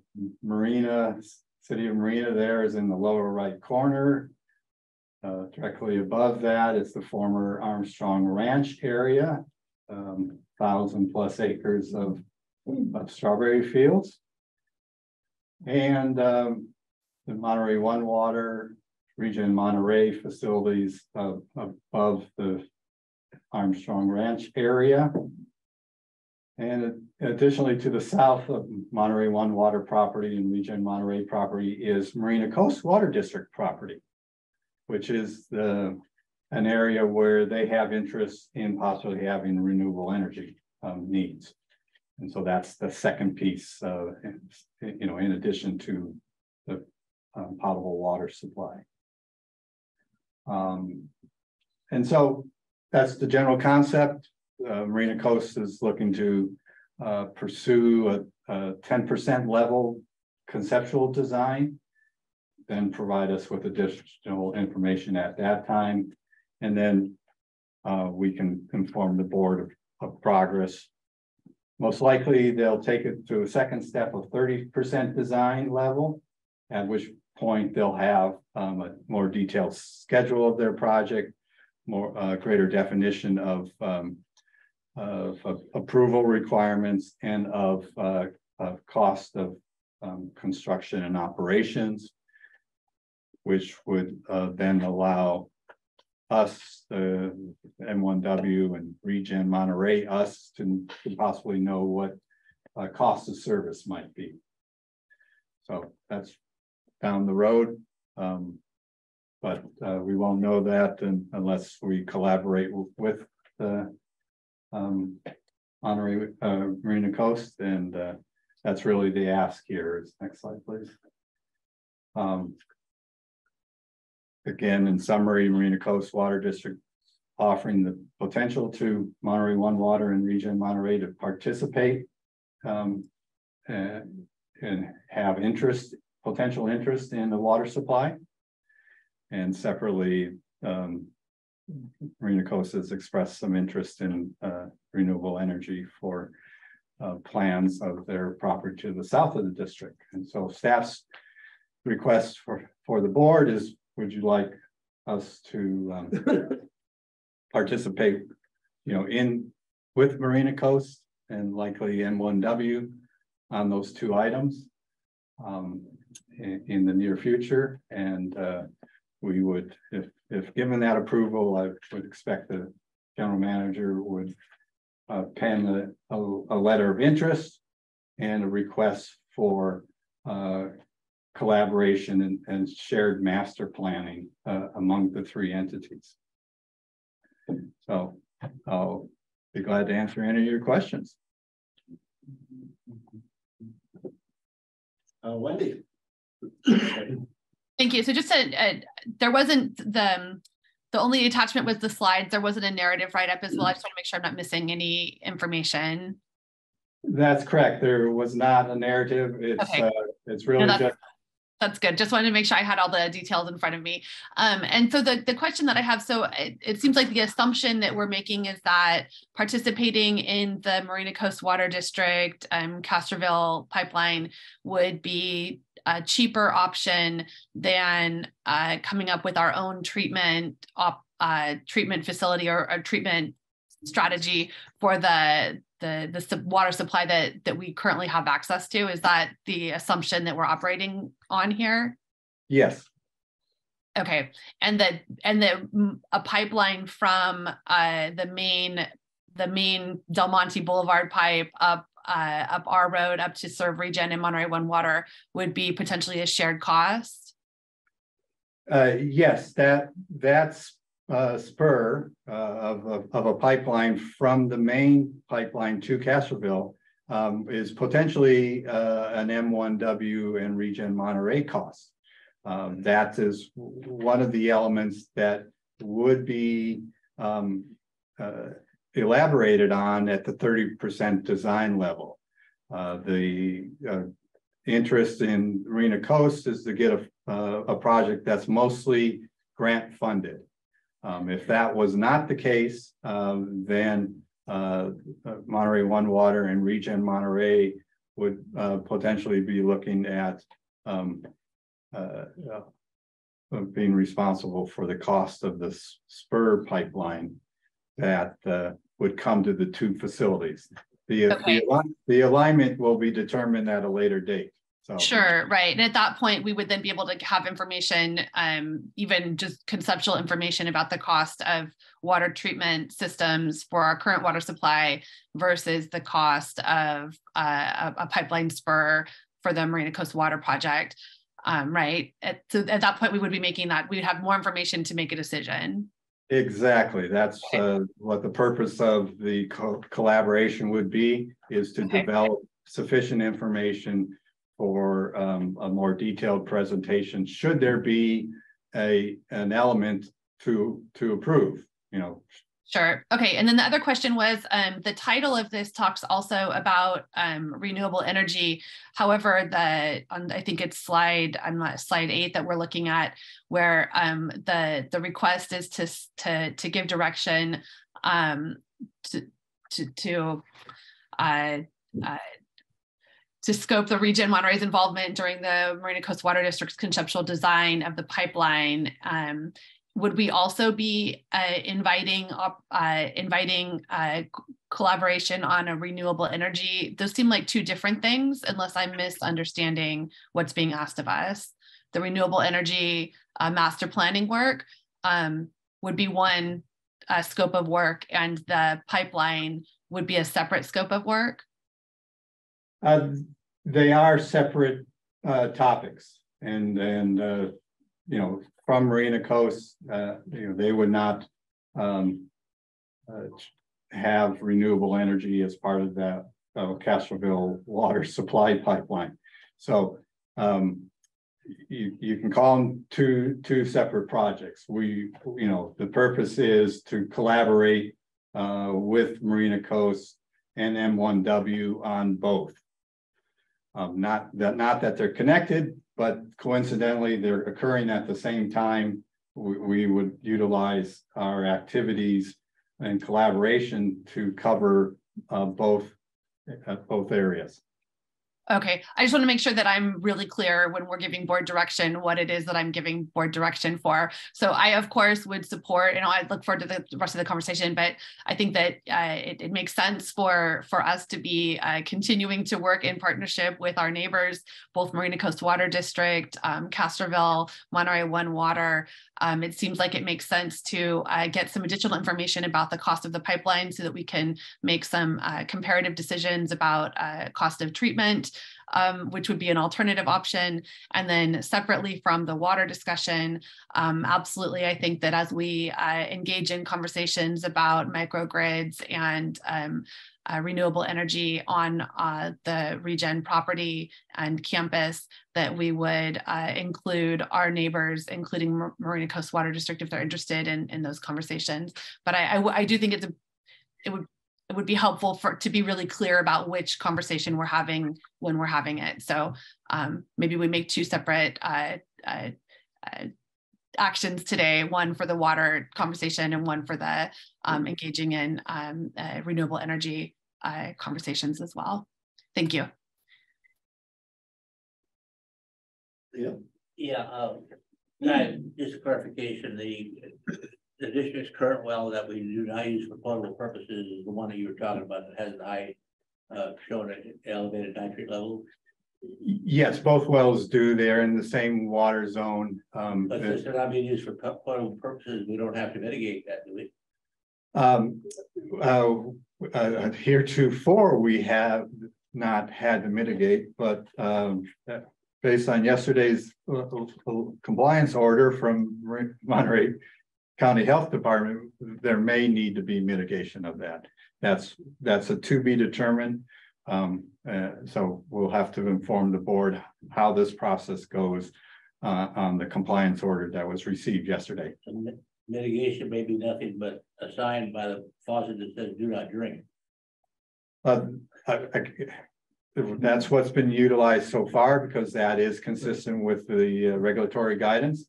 city of Marina there is in the lower right corner. Directly above that is the former Armstrong Ranch area, 1,000+ acres of strawberry fields. And the Monterey One Water ReGen Monterey facilities above the Armstrong Ranch area. And additionally, to the south of Monterey One Water property and ReGen Monterey property is Marina Coast Water District property, which is an area where they have interest in possibly having renewable energy needs. And so that's the second piece, in addition to the potable water supply. And so that's the general concept. Marina Coast is looking to pursue a 10% level conceptual design, then provide us with additional information at that time. And then we can inform the board of progress. Most likely they'll take it to a second step of 30% design level, at which point they'll have a more detailed schedule of their project, more greater definition of approval requirements and of cost of construction and operations, which would then allow us, M1W and ReGen Monterey, us to possibly know what cost of service might be. So that's down the road. But we won't know that unless we collaborate with the Monterey Marina Coast, and that's really the ask here. Next slide, please. Again, in summary, Marina Coast Water District offering the potential to Monterey One Water and ReGen Monterey to participate and have potential interest in the water supply. And separately, Marina Coast has expressed some interest in renewable energy for plans of their property to the south of the district. And so staff's request for the board is, would you like us to participate, with Marina Coast and likely M1W on those two items in the near future? And we would, if given that approval, I would expect the general manager would pen a letter of interest and a request for collaboration and shared master planning among the three entities. So I'll be glad to answer any of your questions. Wendy. Thank you. So just there wasn't the only attachment was the slides. There wasn't a narrative write-up as well. I just want to make sure I'm not missing any information. That's correct. There was not a narrative. It's okay. It's really just. That's good. Just wanted to make sure I had all the details in front of me. And so the question that I have, so it seems like the assumption that we're making is that participating in the Marina Coast Water District, Castroville pipeline would be a cheaper option than coming up with our own treatment facility or a treatment strategy for the water supply that we currently have access to. Is that the assumption that we're operating on here? Yes. Okay. And that a pipeline from the main Del Monte Boulevard pipe up our road up to serve ReGen and Monterey One Water would be potentially a shared cost? Yes, that's spur of a pipeline from the main pipeline to Castroville is potentially an M1W and ReGen Monterey cost. That is one of the elements that would be elaborated on at the 30% design level. The interest in Marina Coast is to get a project that's mostly grant funded. If that was not the case, then Monterey One Water and ReGen Monterey would potentially be looking at being responsible for the cost of the spur pipeline that would come to the two facilities. The alignment will be determined at a later date. So. Sure, right. And at that point, we would then be able to have information, even just conceptual information about the cost of water treatment systems for our current water supply versus the cost of a pipeline spur for the Marina Coast Water Project, right? So at that point, we would be making that, we'd have more information to make a decision. Exactly. That's what the purpose of the collaboration would be, is to develop sufficient information for a more detailed presentation, should there be an element to approve, Sure. Okay. And then the other question was, the title of this talks also about renewable energy. However, I think it's slide 8 that we're looking at, where the request is to give direction to scope the ReGen Monterey's involvement during the Marina Coast Water District's conceptual design of the pipeline. Would we also be inviting collaboration on a renewable energy? Those seem like two different things, unless I'm misunderstanding what's being asked of us. The renewable energy master planning work. would be one scope of work and the pipeline would be a separate scope of work? They are separate topics, and you know, from Marina Coast, you know, they would not have renewable energy as part of that Castroville water supply pipeline. So you can call them two separate projects. You know, the purpose is to collaborate with Marina Coast and M1W on both. Not that they're connected, but coincidentally they're occurring at the same time. We would utilize our activities and collaboration to cover both areas. Okay, I just want to make sure that I'm really clear when we're giving board direction, what it is that I'm giving board direction for. So I, of course, would support, you know, I look forward to the rest of the conversation, but I think that it makes sense for us to be continuing to work in partnership with our neighbors, both Marina Coast Water District, Castroville, Monterey One Water. It seems like it makes sense to get some additional information about the cost of the pipeline so that we can make some comparative decisions about cost of treatment, which would be an alternative option. And then separately from the water discussion, absolutely, I think that as we engage in conversations about microgrids and renewable energy on the ReGen property and campus, that we would include our neighbors, including Marina Coast Water District, if they're interested in those conversations. But I do think it would be helpful to be really clear about which conversation we're having when we're having it. So maybe we make two separate actions today, one for the water conversation and one for the engaging in renewable energy conversations as well. Thank you. Yeah, just a clarification, the district's current well that we do not use for potable purposes is the one that you were talking about that has the high shown at elevated nitrate level. Yes, both wells do. They're in the same water zone. But since they're not being used for potable purposes, we don't have to mitigate that, do we? Heretofore, we have not had to mitigate, but based on yesterday's compliance order from Monterey County Health Department, there may need to be mitigation of that. That's a to be determined. So we'll have to inform the board how this process goes on the compliance order that was received yesterday. Mitigation may be nothing but a sign by the faucet that says "do not drink." That's what's been utilized so far because that is consistent with the regulatory guidance.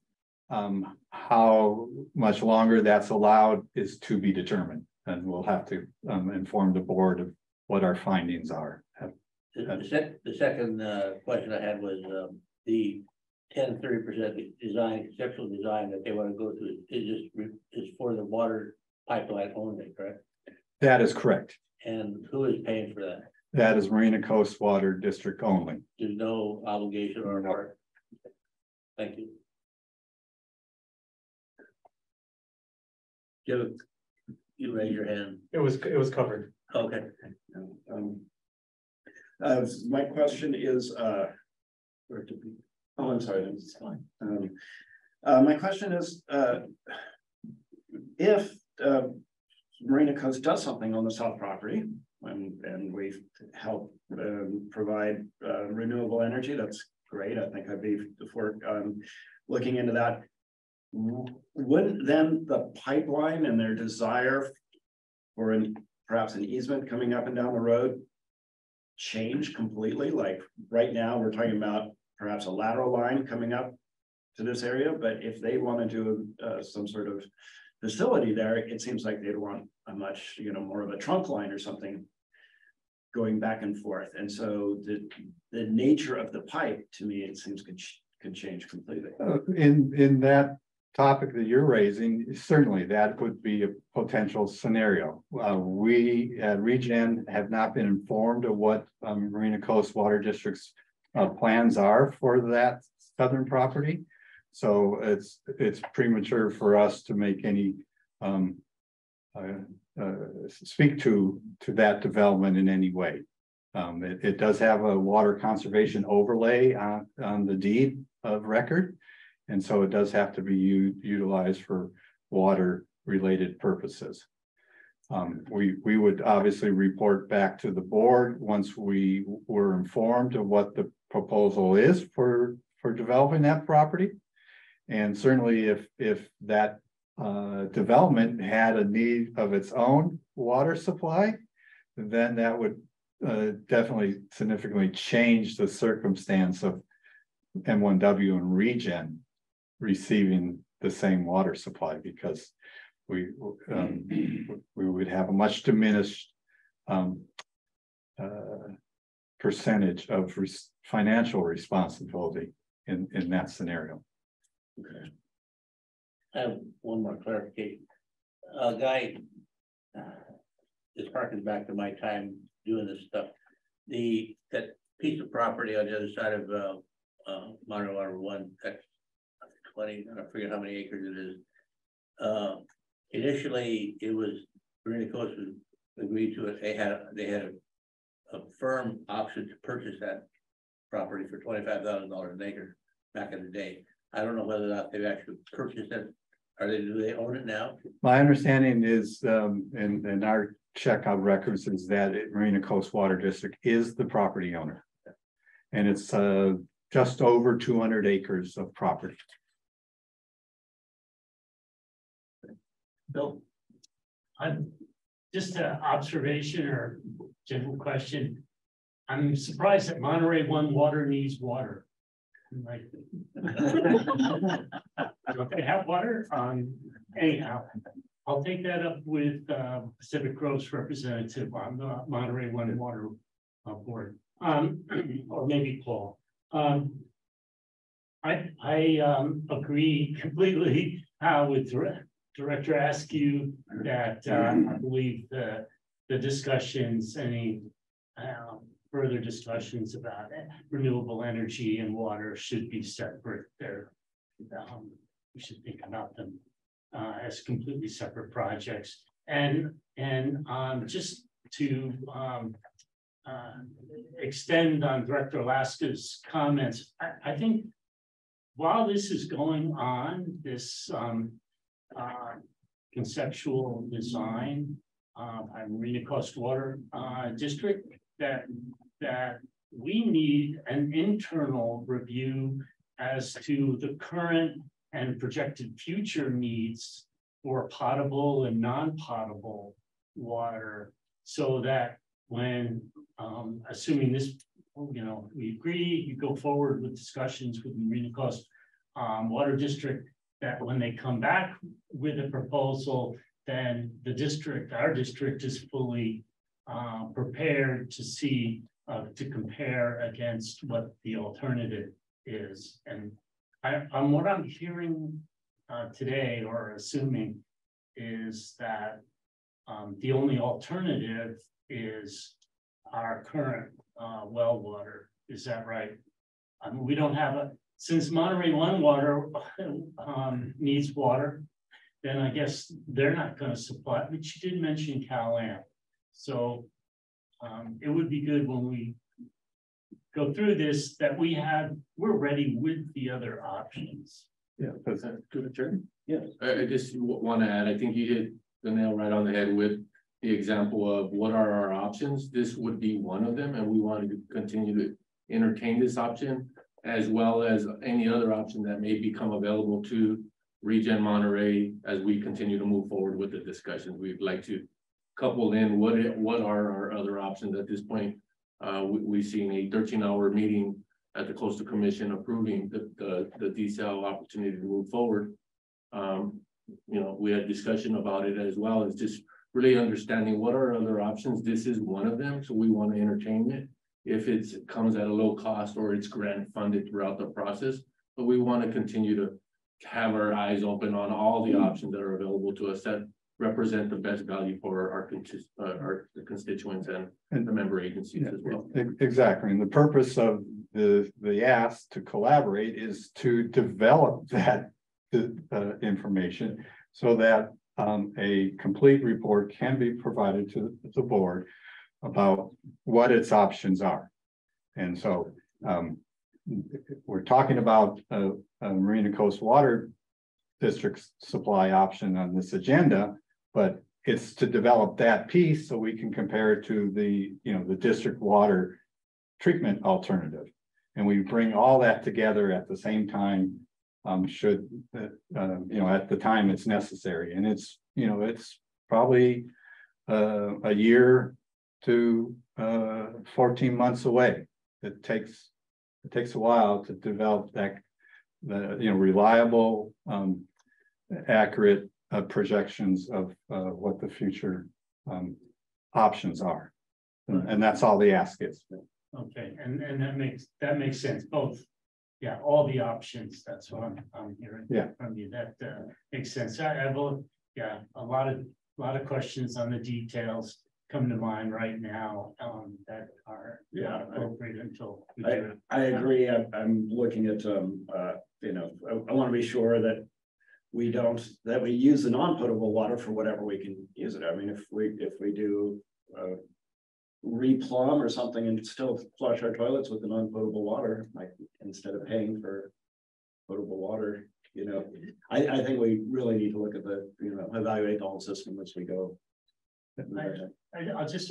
How much longer that's allowed is to be determined, and we'll have to inform the board of what our findings are. The second question I had was the 10-30% design, conceptual design that they want to go through is for the water pipeline only, correct? That is correct. And who is paying for that? That is Marina Coast Water District only. There's no obligation or part. Thank you. You raise your hand. It was covered. Okay. My question is, I'm sorry, that's fine. My question is, if Marina Coast does something on the south property, and we've helped provide renewable energy, that's great. I think I'd be for looking into that. Wouldn't then the pipeline and their desire for perhaps an easement coming up and down the road change completely? Like right now, we're talking about perhaps a lateral line coming up to this area, but if they want to do some sort of facility there, it seems like they'd want a much, more of a trunk line or something going back and forth. And so the nature of the pipe, to me, it seems could change completely. In that topic that you're raising, certainly that would be a potential scenario. We at ReGen have not been informed of what Marina Coast Water District's plans are for that southern property. So it's premature for us to make any speak to that development in any way. It does have a water conservation overlay on the deed of record. And so it does have to be utilized for water related purposes. We would obviously report back to the board once we were informed of what the proposal is for developing that property. And certainly if that development had a need of its own water supply, then that would definitely significantly change the circumstance of M1W and ReGen receiving the same water supply, because we would have a much diminished percentage of financial responsibility in that scenario. Okay. I have one more clarification. Guy, this harkens back to my time doing this stuff. That piece of property on the other side of Monterey Water 1, that's 20, I forget how many acres it is. Initially, it was Marina Coast agreed to it. They had a firm option to purchase that property for $25,000 an acre back in the day. I don't know whether or not they've actually purchased it. Do they own it now? My understanding is, in our checkout records, is that Marina Coast Water District is the property owner. And it's just over 200 acres of property. Bill, I'm just an observation or general question. I'm surprised that Monterey 1 water needs water. Like, don't they have water? Anyhow, I'll take that up with Pacific Grove's representative on the Monterey 1 water board, or maybe Paul. I agree completely with Director Askew that I believe the discussions, any further discussions about renewable energy and water should be separate. We should think about them as completely separate projects. And just to extend on Director Alaska's comments, I think while this is going on, this conceptual design Marina Coast Water District, that we need an internal review as to the current and projected future needs for potable and non-potable water, so that when assuming this, we agree, you go forward with discussions with the Marina Coast Water District, that when they come back with a proposal, then our district is fully prepared to see, to compare against what the alternative is. And what I'm hearing today, or assuming, is that the only alternative is our current well water. Is that right? We don't have since Monterey 1 water needs water, then I guess they're not going to supply, but you did mention Cal-Am. So it would be good when we go through this that we're ready with the other options. Yeah, that's good, Chair. Yes, I just want to add, I think you hit the nail right on the head with the example of what are our options. This would be one of them, and we want to continue to entertain this option, as well as any other option that may become available to ReGen Monterey as we continue to move forward with the discussions. We'd like to couple in what are our other options at this point. We've seen a 13-hour meeting at the Coastal Commission approving the desal opportunity to move forward. We had discussion about it, as well as just really understanding what are other options. This is one of them, so we want to entertain it if it comes at a low cost or it's grant funded throughout the process. But we want to continue to have our eyes open on all the options that are available to us that represent the best value for our constituents and the member agencies as well. Exactly, and the purpose of the ask to collaborate is to develop that information so that a complete report can be provided to the board about what its options are. And so we're talking about a Marina Coast Water District supply option on this agenda, but it's to develop that piece so we can compare it to the, the district water treatment alternative. And we bring all that together at the same time, should, at the time it's necessary. And it's, it's probably a year to 14 months away. It takes a while to develop that, reliable, accurate projections of what the future options are. And that's all the ask is. Okay, and that makes sense, both. Yeah, all the options, that's what I'm hearing from you. That makes sense. I have a lot of questions on the details come to mind right now that are appropriate until we do it. I agree. I'm looking at I want to be sure that we use the non-potable water for whatever we can use it. I mean, if we do replumb or something and still flush our toilets with the non-potable water, like instead of paying for potable water, I think we really need to look at evaluate the whole system as we go. I just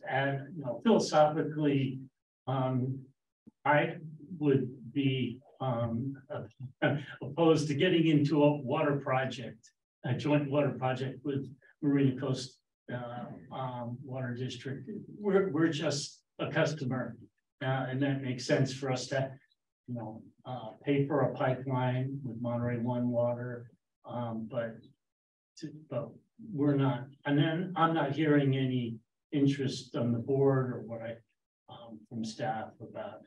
add, philosophically, I would be opposed to getting into a water project, a joint water project with Marina Coast Water District. We're just a customer, and that makes sense for us to, pay for a pipeline with Monterey One Water, but we're not. And then I'm not hearing any interest on the board or what from staff about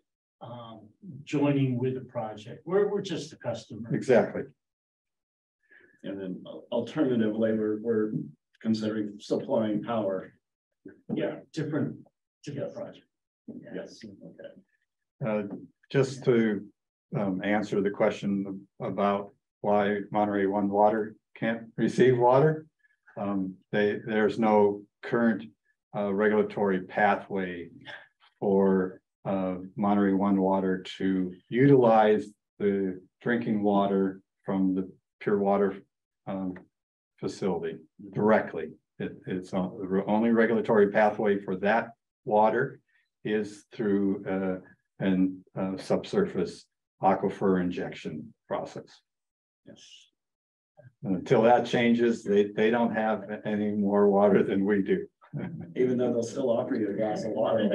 joining with the project. We're just a customer. Exactly. And then alternatively, we're considering supplying power. Yeah, different project. Yes. Okay. Just to answer the question about why Monterey One Water can't receive water, there's no current regulatory pathway for Monterey One Water to utilize the drinking water from the pure water facility directly. It's the only regulatory pathway for that water is through a subsurface aquifer injection process. Yes. And until that changes, they don't have any more water than we do. Even though they'll still offer you a glass of water.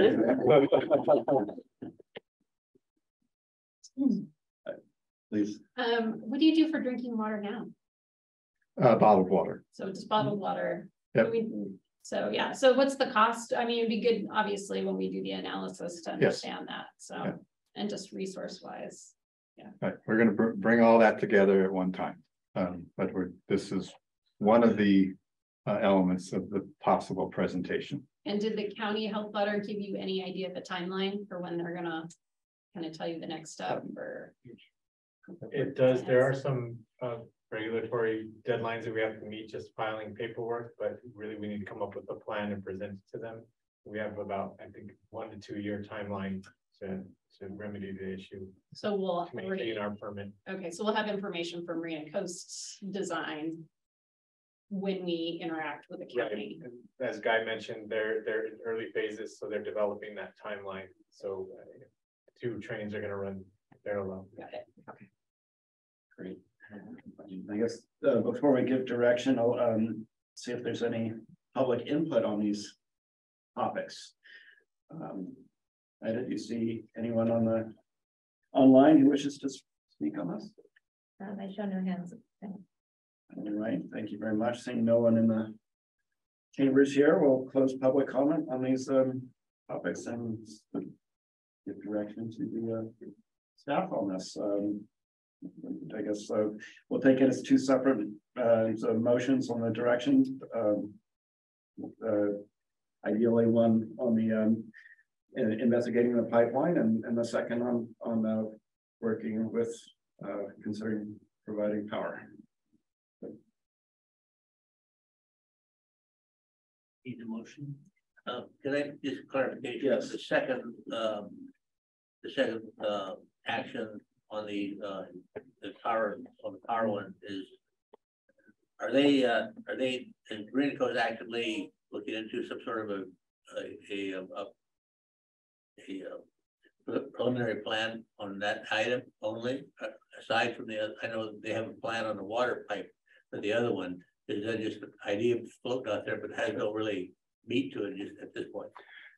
Please. What do you do for drinking water now? Bottled water. So it's bottled water. Yep. So yeah, so what's the cost? I mean, it'd be good, obviously, when we do the analysis to understand that. So, and just resource wise. Yeah. Right. We're going to bring all that together at one time. But this is one of the elements of the possible presentation. And did the county health letter give you any idea of the timeline for when they're gonna kind of tell you the next step? Or it does. There are some regulatory deadlines that we have to meet, just filing paperwork, but really we need to come up with a plan and present it to them. We have about, I think, 1 to 2 year timeline to remedy the issue. So we'll maintain our permit. Okay, so we'll have information from Marina Coast's design when we interact with the county. Right. As Guy mentioned, they're in early phases, so they're developing that timeline. So 2 trains are going to run parallel. Got it. Okay. Great. I guess before we give direction, I'll see if there's any public input on these topics. Did you see anyone online who wishes to speak on this? I show no hands. All right, thank you very much. Seeing no one in the chambers here, we'll close public comment on these topics and give direction to the staff on this. I guess we'll take it as 2 separate motions on the direction. Ideally, one on investigating the pipeline, and the second on working with considering providing power. Need a motion? Can I just clarification? Yes. The second action on the power one is, are they is Green Coast actively looking into some sort of a preliminary plan on that item only, aside from the other? I know they have a plan on the water pipe, but the other one, is that just an idea floating out there, but has no really meat to it just at this point?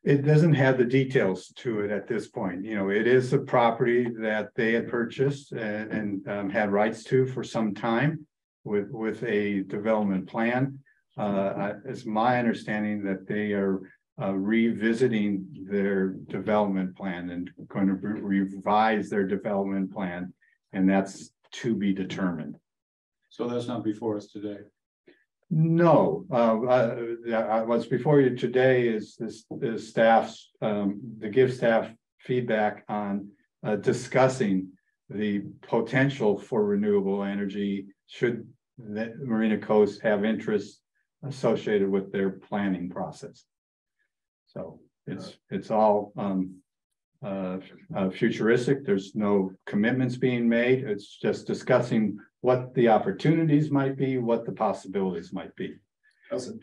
It doesn't have the details to it at this point. You know, it is a property that they had purchased and had rights to for some time with a development plan. It's my understanding that they are revisiting their development plan and going to revise their development plan, and that's to be determined. So that's not before us today. No, what's before you today is staff's to give staff feedback on discussing the potential for renewable energy should the Marina Coast have interest associated with their planning process. So it's all futuristic. There's no commitments being made. It's just discussing what the opportunities might be, what the possibilities might be.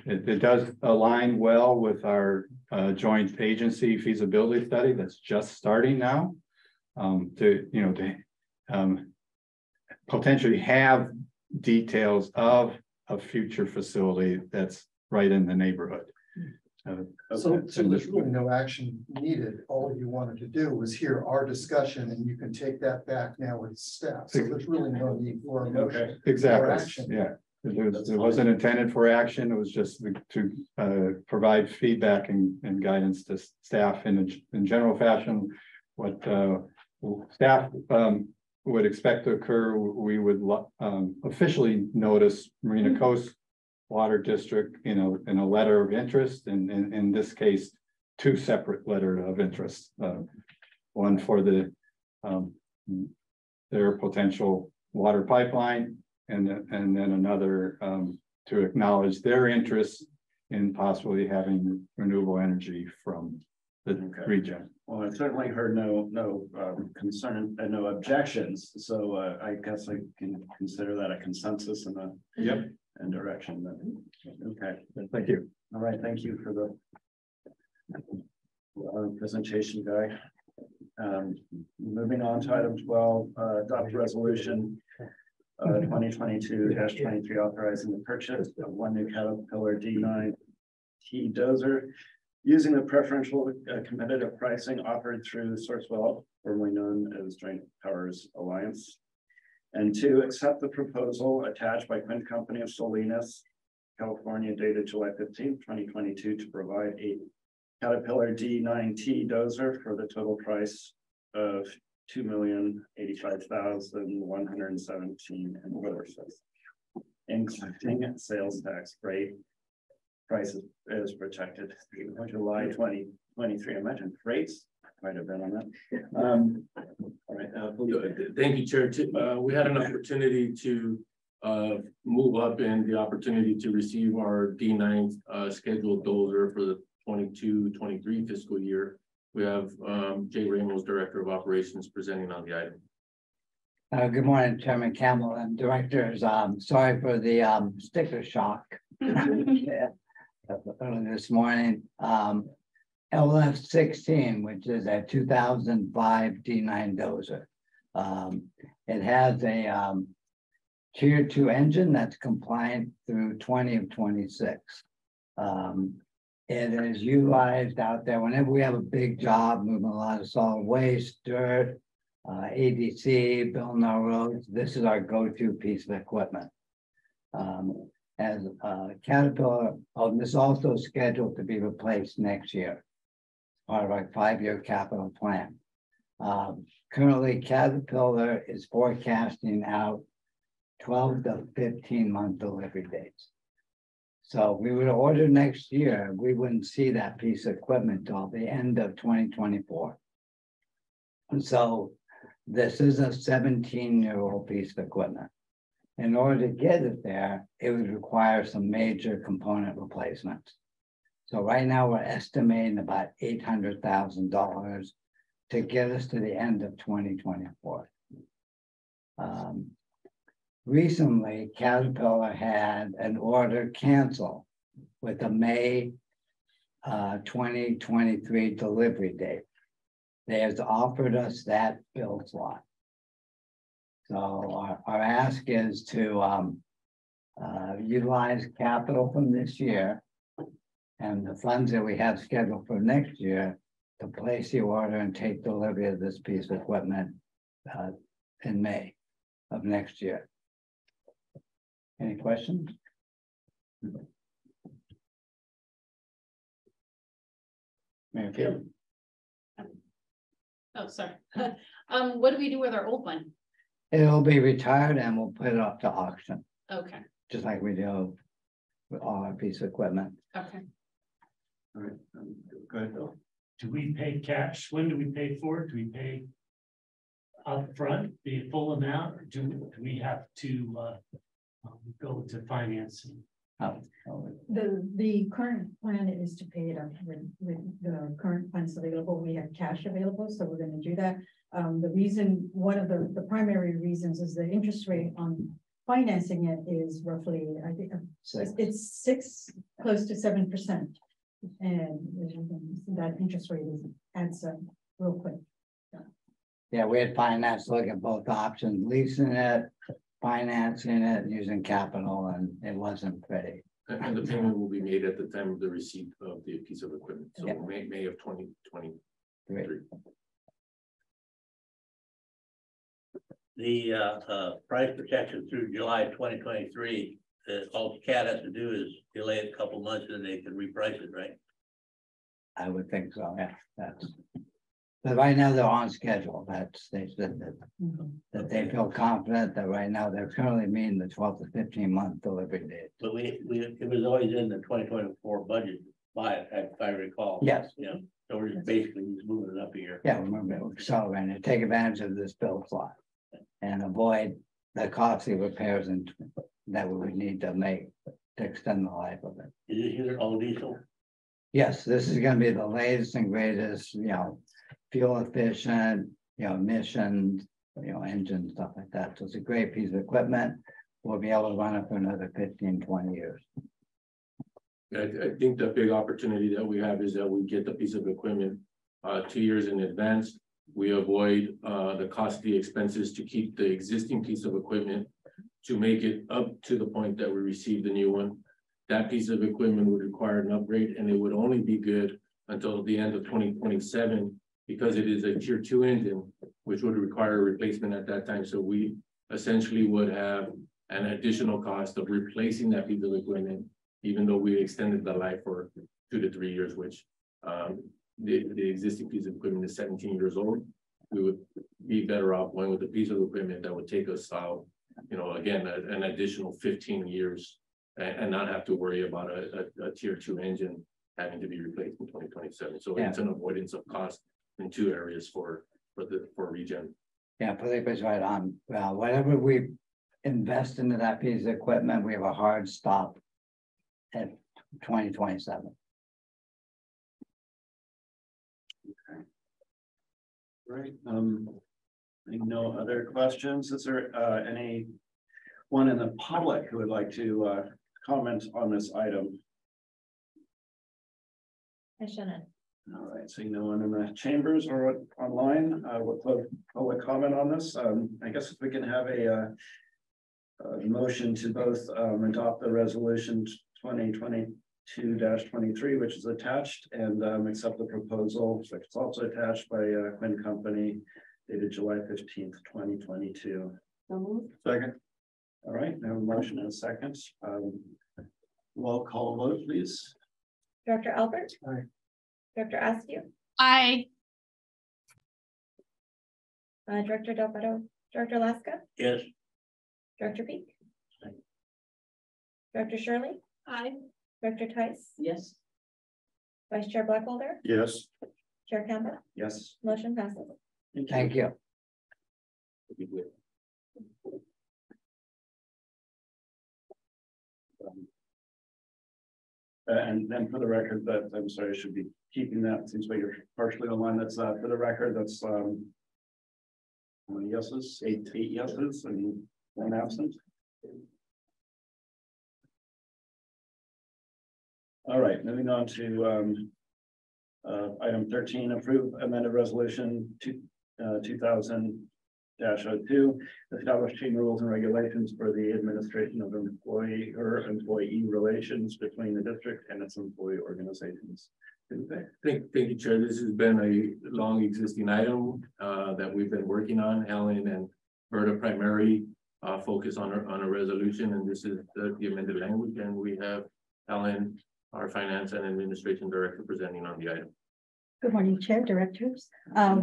It does align well with our joint agency feasibility study that's just starting now, to potentially have details of a future facility that's right in the neighborhood. So there's really no action needed. All you wanted to do was hear our discussion, and you can take that back now with staff. So there's really no need for a motion. Exactly. Or action. Yeah. It wasn't intended for action. It was just to provide feedback and guidance to staff in general fashion. What staff would expect to occur, we would officially notice Marina Coast Water District, in a letter of interest, and in this case, two separate letters of interest. One for their potential water pipeline, and then another to acknowledge their interest in possibly having renewable energy from the region. Well, I certainly heard no concern and no objections, so I guess I can consider that a consensus and direction then. Okay. Thank you. All right, thank you for the presentation, Guy. Moving on to item 12, adopt resolution 2022-23 authorizing the purchase of one new Caterpillar D9 T dozer using the preferential competitive pricing offered through Sourcewell, formerly known as Joint Powers Alliance. And 2, accept the proposal attached by Quinn Company of Salinas, California, dated July 15, 2022, to provide a Caterpillar D9T dozer for the total price of $2,085,117.04, including sales tax. Freight prices is protected through July 2023. I imagine freights might have been on that. All right. Thank you, Chair. We had an opportunity to move up in the opportunity to receive our D9 scheduled dozer for the 22-23 fiscal year. We have Jay Ramos, Director of Operations, presenting on the item. Good morning, Chairman Campbell and directors. Sorry for the sticker shock early this morning. LF16, which is a 2005 D9 dozer. It has a Tier 2 engine that's compliant through 20 of 26. It is utilized out there whenever we have a big job, moving a lot of solid waste, dirt, ADC, building our roads. This is our go-to piece of equipment. As Caterpillar, this is also scheduled to be replaced next year, part of our 5-year capital plan. Currently, Caterpillar is forecasting out 12 to 15 month delivery dates. So if we would order next year, we wouldn't see that piece of equipment till the end of 2024. And so this is a 17-year-old piece of equipment. In order to get it there, it would require some major component replacements. So right now we're estimating about $800,000 to get us to the end of 2024. Recently, Caterpillar had an order cancel with a May 2023 delivery date. They have offered us that build slot. So our ask is to utilize capital from this year and the funds that we have scheduled for next year to place the order and take delivery of this piece of equipment in May of next year. Any questions? Mary. Oh, sorry. What do we do with our old one? It'll be retired and we'll put it up to auction, Okay, just like we do with all our piece of equipment. okay. All right, go ahead, Bill. Do we pay cash? When do we pay for it? Do we pay upfront, the full amount, or do we have to go to financing? The current plan is to pay it up with the current funds available. We have cash available, so we're going to do that. The reason, one of the primary reasons is the interest rate on financing it is roughly, I think it's 6, close to 7%. And that interest rate adds up real quick. Yeah, we had finance look at both options, leasing it, financing it, using capital, and it wasn't pretty. And the payment will be made at the time of the receipt of the piece of equipment. So May of 2023. The price protection through July 2023, all CAT has to do is delay it a couple months and they can reprice it, right? I would think so, yeah, but right now they're on schedule. They said that they feel confident that right now they're currently meeting the 12 to 15 month delivery date. But it was always in the 2024 budget, if I recall. Yes. Yeah, so we're just basically just moving it up a year. Yeah, remember, we're accelerating to take advantage of this build slot and avoid the costly repairs and that we would need to make to extend the life of it. Is this unit all diesel? Yes, this is going to be the latest and greatest, fuel efficient, emissions, engine, stuff like that. So it's a great piece of equipment. We'll be able to run it for another 15, 20 years. I think the big opportunity that we have is that we get the piece of equipment 2 years in advance. We avoid the costly expenses to keep the existing piece of equipment to make it up to the point that we receive the new one. That piece of equipment would require an upgrade and it would only be good until the end of 2027 because it is a tier 2 engine, which would require a replacement at that time. So we essentially would have an additional cost of replacing that piece of equipment, even though we extended the life for 2 to 3 years, which the existing piece of equipment is 17 years old. We would be better off going with a piece of equipment that would take us out, again, an additional 15 years and not have to worry about a tier 2 engine having to be replaced in 2027. So it's an avoidance of cost in 2 areas for ReGen. Yeah, Felipe's right on. Well, whatever we invest into that piece of equipment, we have a hard stop at 2027. Okay. Right. No other questions? Is there anyone in the public who would like to comment on this item? I shouldn't. All right, seeing no one in the chambers or online, we'll close public comment on this. I guess if we can have a motion to both adopt the resolution 2022-23, which is attached, and accept the proposal, which is also attached by Quinn Company, dated July 15th, 2022. Second. All right, we have a motion and a second. Roll call vote, please. Director Albert? Aye. Director Askew? Aye. Director Delgado? Director Laska? Yes. Director Peak? Director Shirley? Aye. Director Tice, Yes. Vice Chair Blackwelder, Yes. Chair Campbell, Yes. motion passes. Thank you. And then for the record, that I'm sorry, I should be keeping that since you're partially on line. That's for the record, that's how many yeses? Eight yeses and one absent. All right, moving on to item 13, approve amended resolution 2000-02, establishing rules and regulations for the administration of employee or employee relations between the district and its employee organizations. Thank you, Chair. This has been a long existing item that we've been working on. Helen and Berta primarily focus on a resolution, and this is the amended language, and we have Helen, our Finance and Administration Director, presenting on the item. Good morning, Chair, Directors.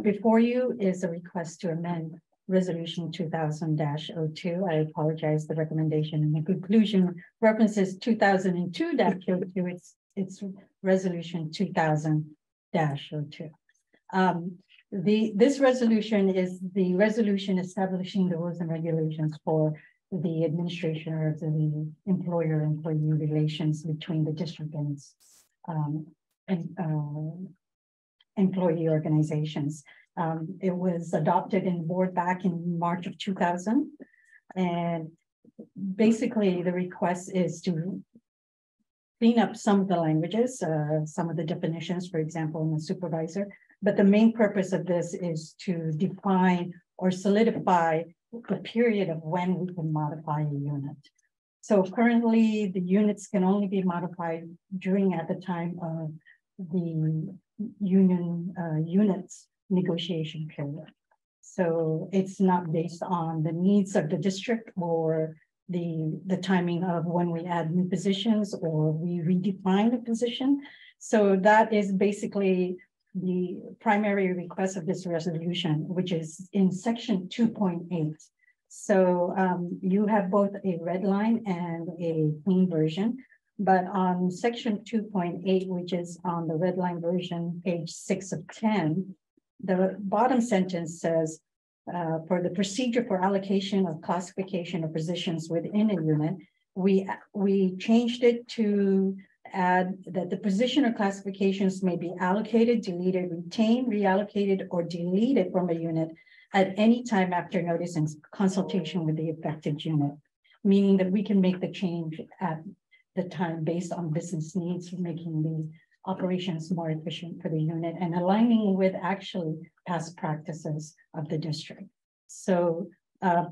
Before you is a request to amend Resolution 2000-02. I apologize, the recommendation and the conclusion references 2002-02. It's Resolution 2000-02. This resolution is the resolution establishing the rules and regulations for the administration of the employer-employee relations between the district and its employee organizations. It was adopted in the board back in March of 2000. And basically the request is to clean up some of the languages, some of the definitions, for example, in the supervisor. But the main purpose of this is to define or solidify the period of when we can modify a unit. So currently the units can only be modified at the time of the union units negotiation period. So it's not based on the needs of the district or the timing of when we add new positions or we redefine a position. So that is basically the primary request of this resolution, which is in section 2.8. So you have both a red line and a clean version, but on section 2.8, which is on the red line version, page 6 of 10, the bottom sentence says, for the procedure for allocation of classification of positions within a unit, we changed it to add that the position or classifications may be allocated, deleted, retained, reallocated, or deleted from a unit at any time after notice and consultation with the affected unit, meaning that we can make the change at the time based on business needs, making the operations more efficient for the unit and aligning with actually past practices of the district. So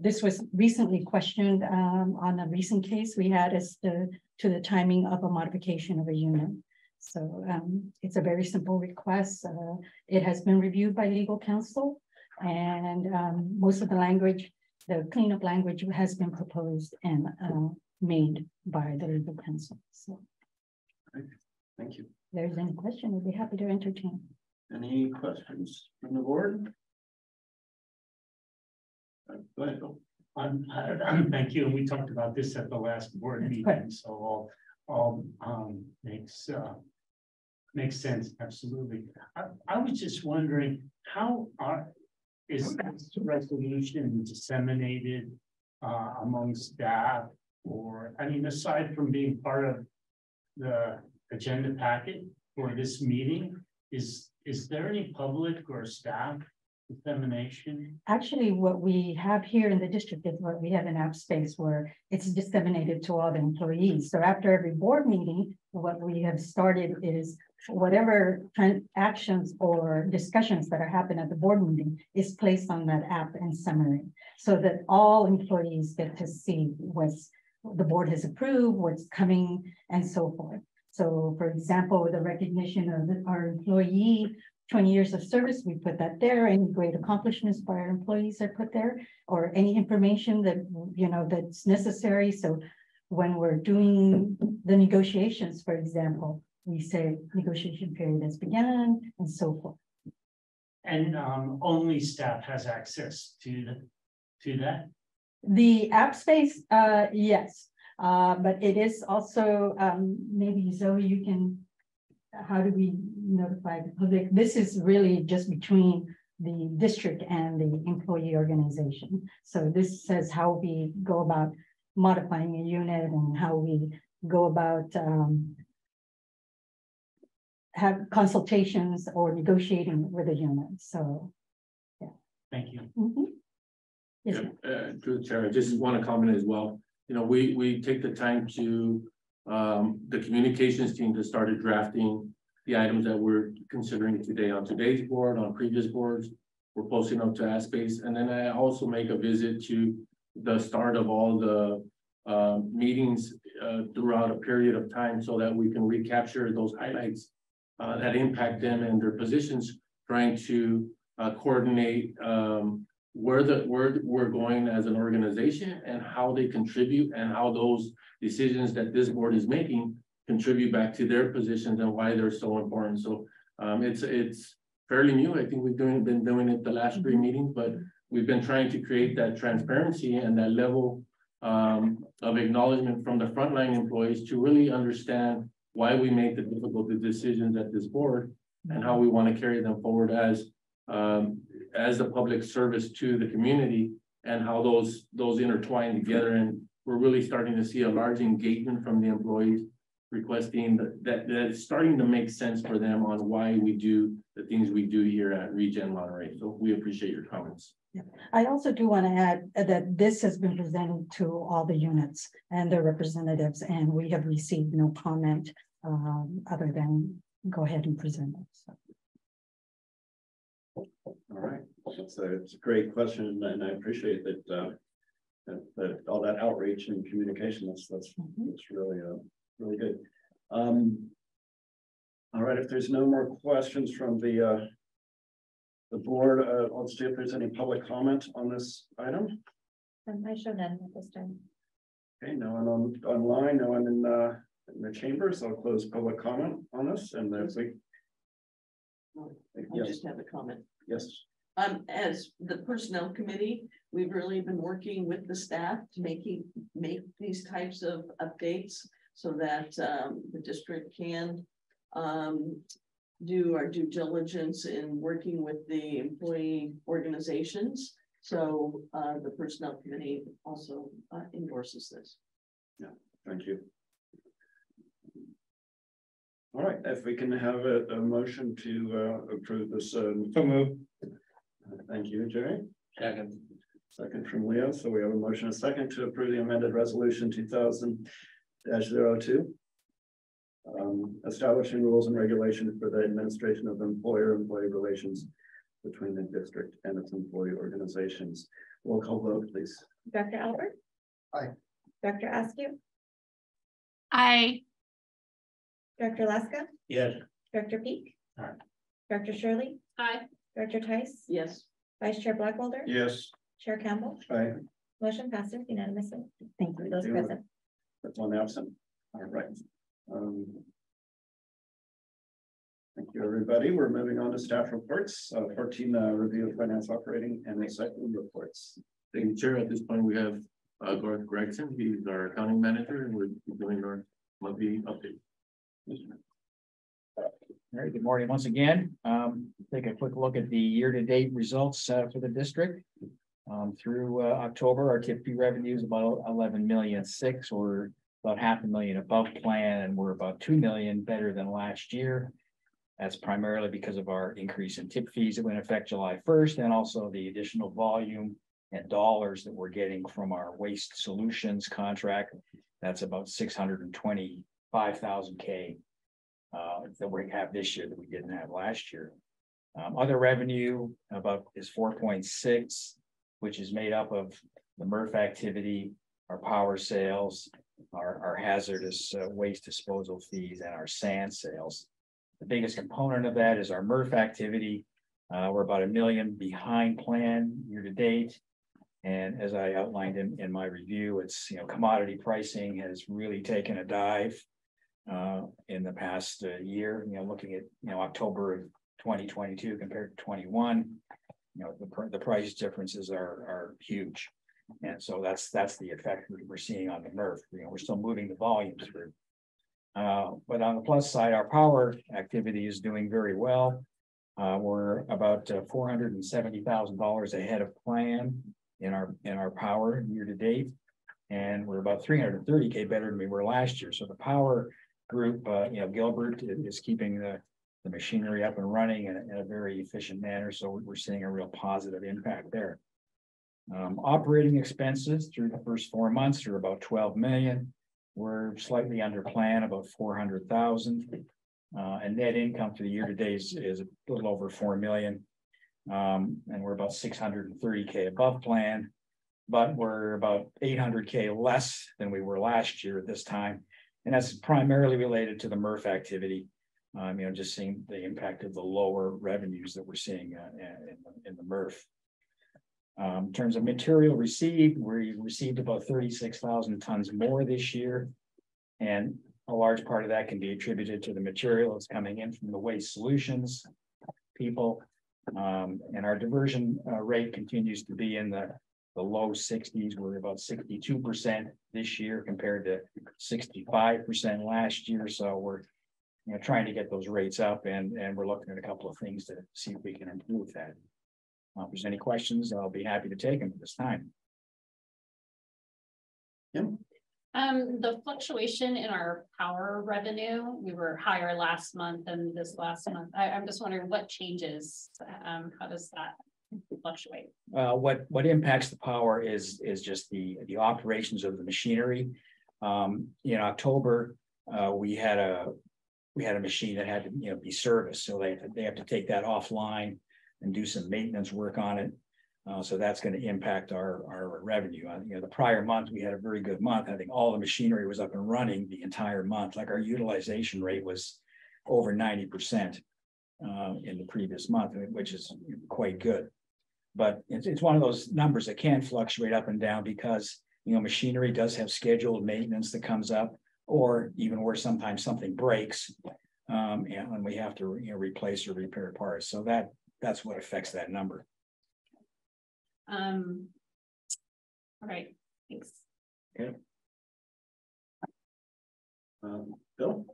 this was recently questioned on a recent case we had as to the timing of a modification of a unit. So it's a very simple request. It has been reviewed by legal counsel, and most of the language, the cleanup language, has been proposed and made by the legal counsel. So thank you. If there's any question, we'd be happy to entertain. Any questions from the board? Go ahead, Bill. Thank you. And we talked about this at the last board meeting, so all makes sense. Absolutely. I was just wondering, how is this resolution disseminated among staff, or I mean, aside from being part of the agenda packet for this meeting, is there any public or staff dissemination? Actually, what we have here in the district is what we have an app space where it's disseminated to all the employees. So after every board meeting, what we have started is whatever actions or discussions that are happening at the board meeting is placed on that app in summary, so that all employees get to see what's the board has approved, what's coming, and so forth. So for example, the recognition of our employee 20 years of service, we put that there. Any great accomplishments by our employees are put there, or any information that, you know, that's necessary. So when we're doing the negotiations, for example, we say negotiation period has begun and so forth. And only staff has access to that? The app space, yes. But it is also, maybe Zoe, you can, how do we notify the public? This is really just between the district and the employee organization. So this says how we go about modifying a unit and how we go about have consultations or negotiating with a unit. So, yeah. Thank you. Yes. Through the chair, I just want to comment as well. You know, we take the time to the communications team that started drafting the items that we're considering today on today's board, on previous boards. We're posting up to ASPACE, and then I also make a visit to the start of all the meetings throughout a period of time, so that we can recapture those highlights that impact them and their positions, trying to coordinate where we're going as an organization and how they contribute, and how those decisions that this board is making contribute back to their positions and why they're so important. So it's fairly new. I think we've been doing it the last 3 meetings, but we've been trying to create that transparency and that level of acknowledgement from the frontline employees to really understand why we make the difficult decisions at this board and how we want to carry them forward as the public service to the community, and how those intertwine together. And we're really starting to see a large engagement from the employees requesting that it's starting to make sense for them on why we do the things we do here at ReGen Monterey. So we appreciate your comments. Yeah. I also do want to add that this has been presented to all the units and their representatives, and we have received no comment other than go ahead and present it. So. All right, it's a great question, and I appreciate that all that outreach and communication. That's really really good. All right, if there's no more questions from the board, let's see if there's any public comment on this item. I show none at this time. Okay, no one online, no one in the chamber, so I'll close public comment on this. And there's I just have a comment. Yes. As the personnel committee, we've really been working with the staff to make these types of updates so that the district can do our due diligence in working with the employee organizations. So the personnel committee also endorses this. Yeah, thank you. All right, if we can have a motion to approve this. So moved. Thank you, Jerry. Second. Second from Leo. So we have a motion, a second, to approve the amended resolution 2000-02. Establishing rules and regulations for the administration of employer-employee relations between the district and its employee organizations. Roll call vote, please. Dr. Albert? Aye. Dr. Askew? Aye. Dr. Laska? Yes. Dr. Peak? Aye. Dr. Shirley? Aye. Dr. Tice? Yes. Vice Chair Blackwelder? Yes. Chair Campbell? Aye. Motion passes unanimously. Thank you. Those present. That's one absent. All right. Thank you, everybody. We're moving on to staff reports. 14 review of finance operating and recycling reports. Thank you, Chair. At this point, we have Garth Gregson. He's our accounting manager, and we're doing our monthly update. All right, good morning once again. Take a quick look at the year-to-date results for the district. Through October, our tip fee revenue is about 11.6 million. We're about $500,000 above plan, and we're about $2 million better than last year. That's primarily because of our increase in tip fees that went into effect July 1st, and also the additional volume and dollars that we're getting from our waste solutions contract. That's about 625,000 K that we have this year that we didn't have last year. Other revenue is 4.6, which is made up of the MRF activity, our power sales, our hazardous waste disposal fees, and our sand sales. The biggest component of that is our MRF activity. We're about $1 million behind plan year to date. And as I outlined in my review, it's, commodity pricing has really taken a dive in the past year, looking at, October of 2022 compared to 21, the price differences are huge. And so that's the effect we're seeing on the MRF. We're still moving the volumes through. But on the plus side, our power activity is doing very well. We're about $470,000 ahead of plan in our power year to date, and we're about $330K better than we were last year. So the power group, Gilbert is keeping the machinery up and running in a very efficient manner. So we're seeing a real positive impact there. Operating expenses through the first 4 months are about 12 million. We're slightly under plan, about 400,000. And net income for the year to date is a little over 4 million. And we're about 630K above plan, but we're about 800K less than we were last year at this time. And that's primarily related to the MRF activity. Just seeing the impact of the lower revenues that we're seeing in the MRF. In terms of material received, we received about 36,000 tons more this year. And a large part of that can be attributed to the material that's coming in from the waste solutions people. And our diversion rate continues to be in the low 60s. We're about 62% this year compared to 65% last year. So we're trying to get those rates up, and we're looking at a couple of things to see if we can improve that. If there's any questions, I'll be happy to take them at this time. Yeah. The fluctuation in our power revenue, we were higher last month than this last month. I'm just wondering what changes, how does that fluctuate? What impacts the power is just the operations of the machinery. In October, we had a machine that had to be serviced, so they have to take that offline and do some maintenance work on it. So that's going to impact our revenue. The prior month we had a very good month. I think all the machinery was up and running the entire month. Like our utilization rate was over 90% in the previous month, which is quite good. But it's one of those numbers that can fluctuate up and down because machinery does have scheduled maintenance that comes up, or even where sometimes something breaks and we have to replace or repair parts. So that's what affects that number. All right, thanks. Okay. Bill?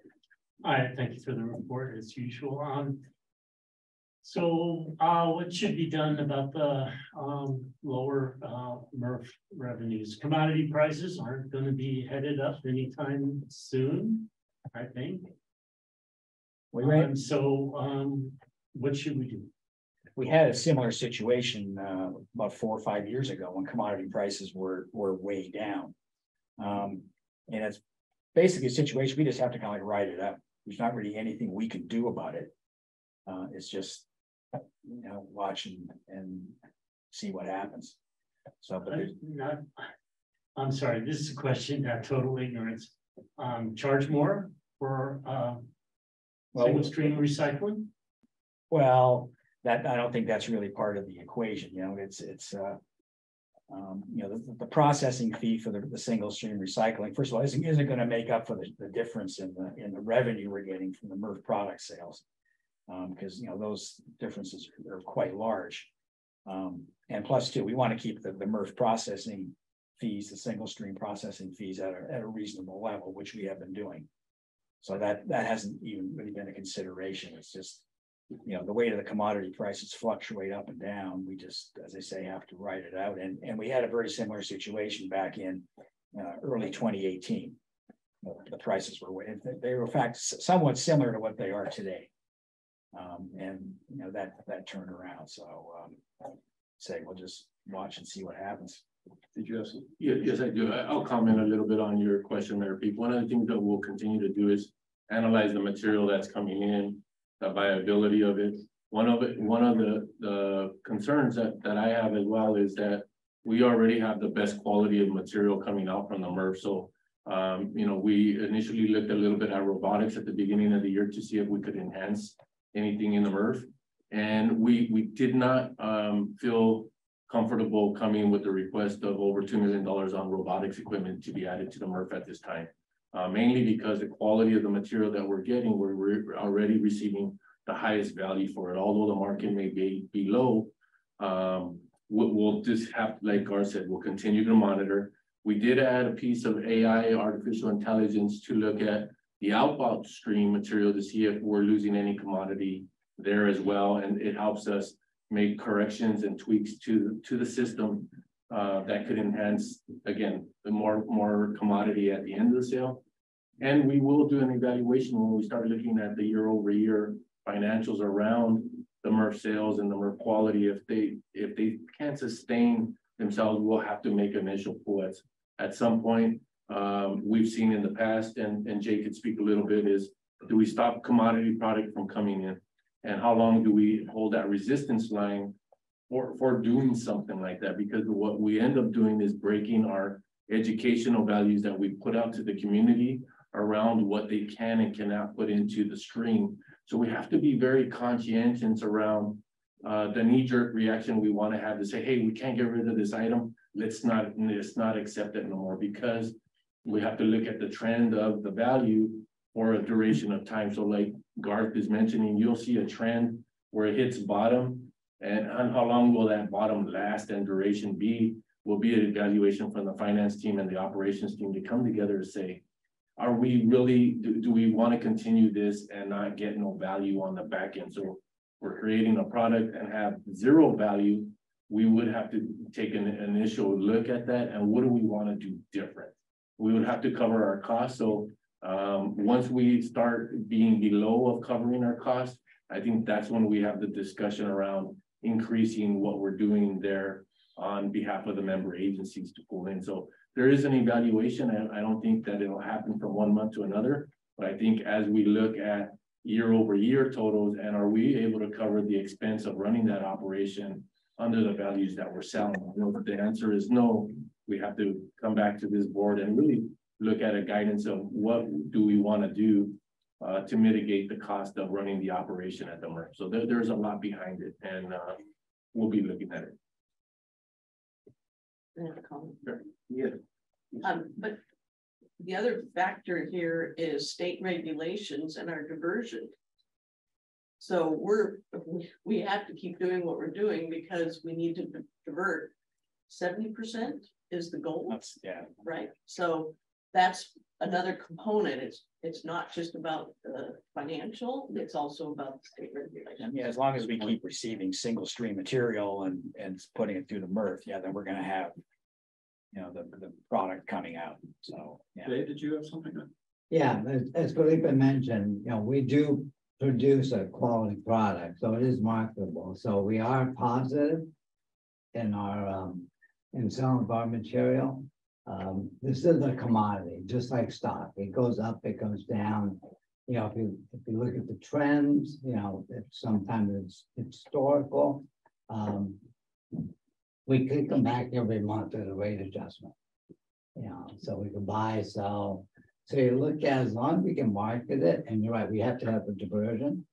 All right, thank you for the report as usual. So what should be done about the lower MRF revenues? Commodity prices aren't going to be headed up anytime soon, I think. What should we do? We had a similar situation about 4 or 5 years ago when commodity prices were way down. And it's basically a situation we just have to kind of like ride it out. There's not really anything we can do about it. It's just watch and see what happens. So, but I'm sorry, this is a question, not total ignorance. Charge more for single stream recycling? Well, that I don't think that's really part of the equation. The processing fee for the single stream recycling, first of all, isn't going to make up for the difference in the revenue we're getting from the MRF product sales, because those differences are quite large. And plus, too, we want to keep the MRF processing fees, the single stream processing fees at a reasonable level, which we have been doing. So that hasn't even really been a consideration. It's just the way the commodity prices fluctuate up and down. We just, as I say, have to ride it out. And we had a very similar situation back in early 2018. The prices they were in fact somewhat similar to what they are today. And that turned around. So we'll just watch and see what happens. Did you have some? Yes, I do. I'll comment a little bit on your question there, Pete. One of the things that we'll continue to do is analyze the material that's coming in, the viability of it. One of the concerns that I have as well is that we already have the best quality of material coming out from the MRF. So, we initially looked a little bit at robotics at the beginning of the year to see if we could enhance anything in the MRF. And we did not feel comfortable coming with the request of over $2 million on robotics equipment to be added to the MRF at this time. Mainly because the quality of the material that we're getting, we're already receiving the highest value for it. Although the market may be low, we'll just have, like Gar said, we'll continue to monitor. We did add a piece of AI, artificial intelligence, to look at the outbound stream material to see if we're losing any commodity there as well. And it helps us make corrections and tweaks to the system that could enhance, again, the more commodity at the end of the sale. And we will do an evaluation when we start looking at the year-over-year financials around the MRF sales and the MRF quality. If they can't sustain themselves, we'll have to make initial pull-outs. At some point, we've seen in the past, and Jay could speak a little bit, is do we stop commodity product from coming in? And how long do we hold that resistance line for doing something like that? Because what we end up doing is breaking our educational values that we put out to the community around what they can and cannot put into the stream. So we have to be very conscientious around the knee-jerk reaction we want to have to say, hey, we can't get rid of this item. Let's not accept it no more, because we have to look at the trend of the value for a duration of time. So like Garth is mentioning, you'll see a trend where it hits bottom, and how long will that bottom last and duration be will be an evaluation from the finance team and the operations team to come together to say, are we really, do we want to continue this and not get no value on the back end? So we're creating a product and have zero value. We would have to take an initial look at that, and what do we want to do different? We would have to cover our costs. So once we start being below of covering our costs, I think that's when we have the discussion around increasing what we're doing there on behalf of the member agencies to pull in. So there is an evaluation, and I don't think that it'll happen from 1 month to another. But I think as we look at year-over-year totals, and are we able to cover the expense of running that operation under the values that we're selling? You know, if the answer is no, we have to come back to this board and really look at a guidance of what do we want to do to mitigate the cost of running the operation at the MRF. So there's a lot behind it, and we'll be looking at it. Sure. Yeah. But the other factor here is state regulations and our diversion. So we have to keep doing what we're doing because we need to divert. 70% is the goal. That's, yeah. Right. So that's another component. It's not just about the financial, it's also about the state regulations. Yeah, as long as we keep receiving single stream material and putting it through the MRF, yeah, then we're gonna have, you know, the product coming out. So yeah. Dave, did you have something? Yeah, as Felipe mentioned, you know, we do produce a quality product, so it is marketable. So we are positive in our in some of our material. This is a commodity, just like stock. It goes up, it goes down. You know, if you look at the trends, you know, sometimes it's historical. We could come back every month at a rate adjustment. You know, so we can buy, sell. So you look at, as long as we can market it, and you're right, we have to have a diversion.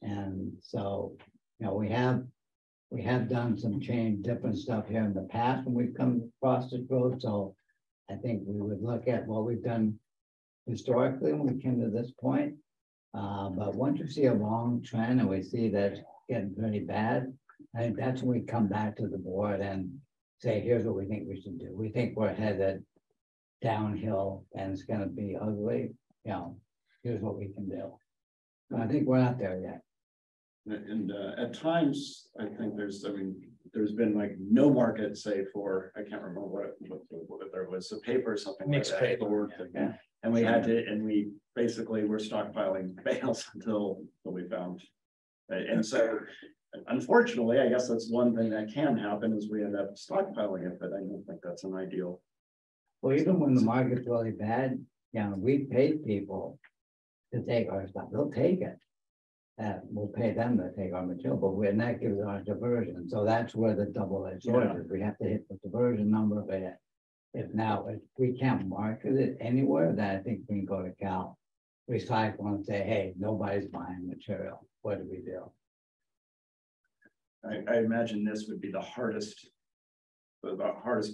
And so, you know, we have done some different stuff here in the past when we've come across this road. So I think we would look at what we've done historically when we came to this point. But once you see a long trend and we see that it's getting pretty bad, I think that's when we come back to the board and say, here's what we think we should do. We think we're headed downhill and it's going to be ugly. You know, here's what we can do. But I think we're not there yet. And at times, I think there's been like no market, say for, I can't remember what there was, a paper or something. Mixed like that. paper. Yeah. And we had to, and we basically were stockpiling bales until we found. And so, unfortunately, I guess that's one thing that can happen is we end up stockpiling it, but I don't think that's an ideal. Well, even when the market's really bad, you know, we paid people to take our stuff. They'll take it. We'll pay them to take our material, but that gives our diversion. So that's where the double-edged sword is. We have to hit the diversion number, but if we can't market it anywhere, then I think we can go to Cal Recycle and say, hey, nobody's buying material. What do we do? I imagine this would be the hardest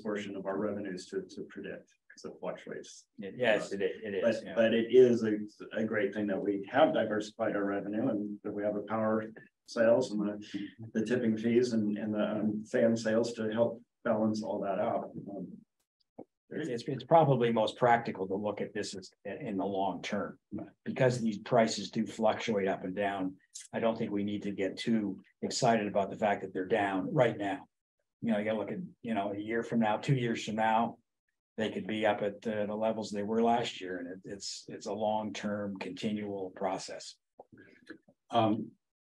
portion of our revenues to predict because it fluctuates. Yes, it is. But it is a great thing that we have diversified our revenue and that we have a power sales and the tipping fees and the fan sales to help balance all that out. It's probably most practical to look at this as in the long term, because these prices do fluctuate up and down. I don't think we need to get too excited about the fact that they're down right now. You know, you gotta look at, you know, a year from now, 2 years from now, they could be up at the levels they were last year, and it's a long-term continual process.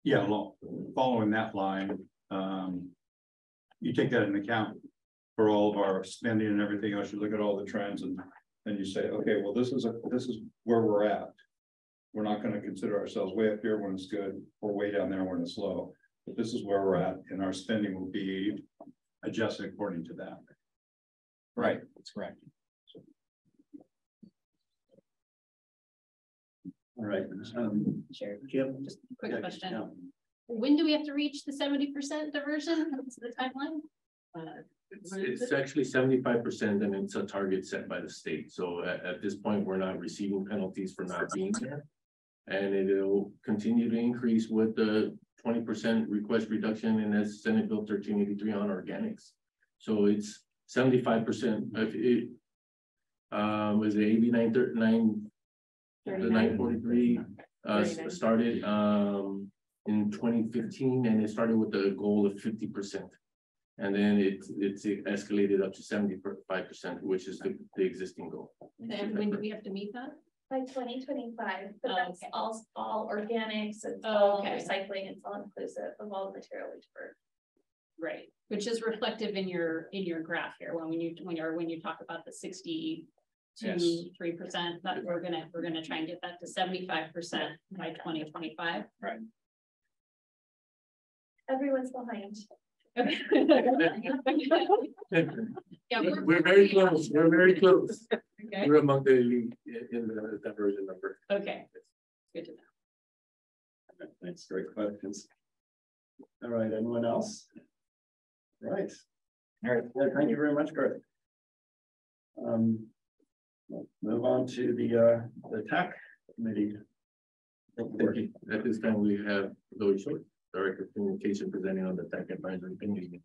Yeah, well, following that line, you take that into account for all of our spending and everything else. You look at all the trends, and then you say, okay, well, this is where we're at. We're not going to consider ourselves way up here when it's good, or way down there when it's low. But this is where we're at, and our spending will be adjusted according to that. Right, that's correct. All right. Sure. Jim, just a quick yeah, question. yeah. When do we have to reach the 70% diversion? What's the timeline? It's actually 75%, and it's a target set by the state. So at this point, we're not receiving penalties for not being there. And it'll continue to increase with the 20% request reduction in that Senate Bill 1383 on organics. So it's 75% of it. Was it AB 939? The 943 started in 2015, and it started with the goal of 50%. And then it's escalated up to 75%, which is the existing goal. And when do we have to meet that? By 2025, but that's okay. all organics, it's all okay. recycling, it's all inclusive of all the material we divert. Right, which is reflective in your graph here when you talk about the 60 to 3%, that we're gonna try and get that to 75% by 2025. Right. Everyone's behind. Okay. Yeah, we're very close. We're very close. Okay. We're among the elite in the diversion number. Okay, good to know. Thanks, great questions. All right, anyone else? Right. All right. Yeah, thank you very much, Garth. We'll move on to the TAC committee. At this time, we have Zoe Short, Director of Communication, presenting on the TAC Advisory Committee.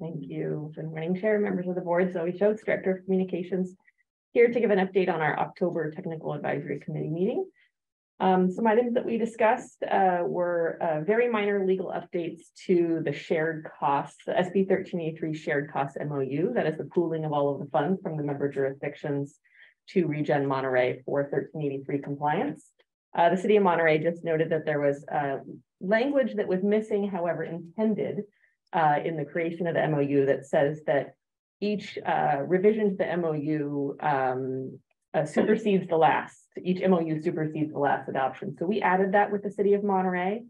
Thank you. Good morning, Chair, members of the board. Zoe Schultz, Director of Communications, here to give an update on our October Technical Advisory Committee meeting. Some items that we discussed were very minor legal updates to the shared costs, the SB 1383 shared costs MOU, that is the pooling of all of the funds from the member jurisdictions to ReGen Monterey for 1383 compliance. The city of Monterey just noted that there was language that was missing, however intended, in the creation of the MOU that says that each revision to the MOU supersedes the last. Each MOU supersedes the last adoption. So we added that with the city of Monterey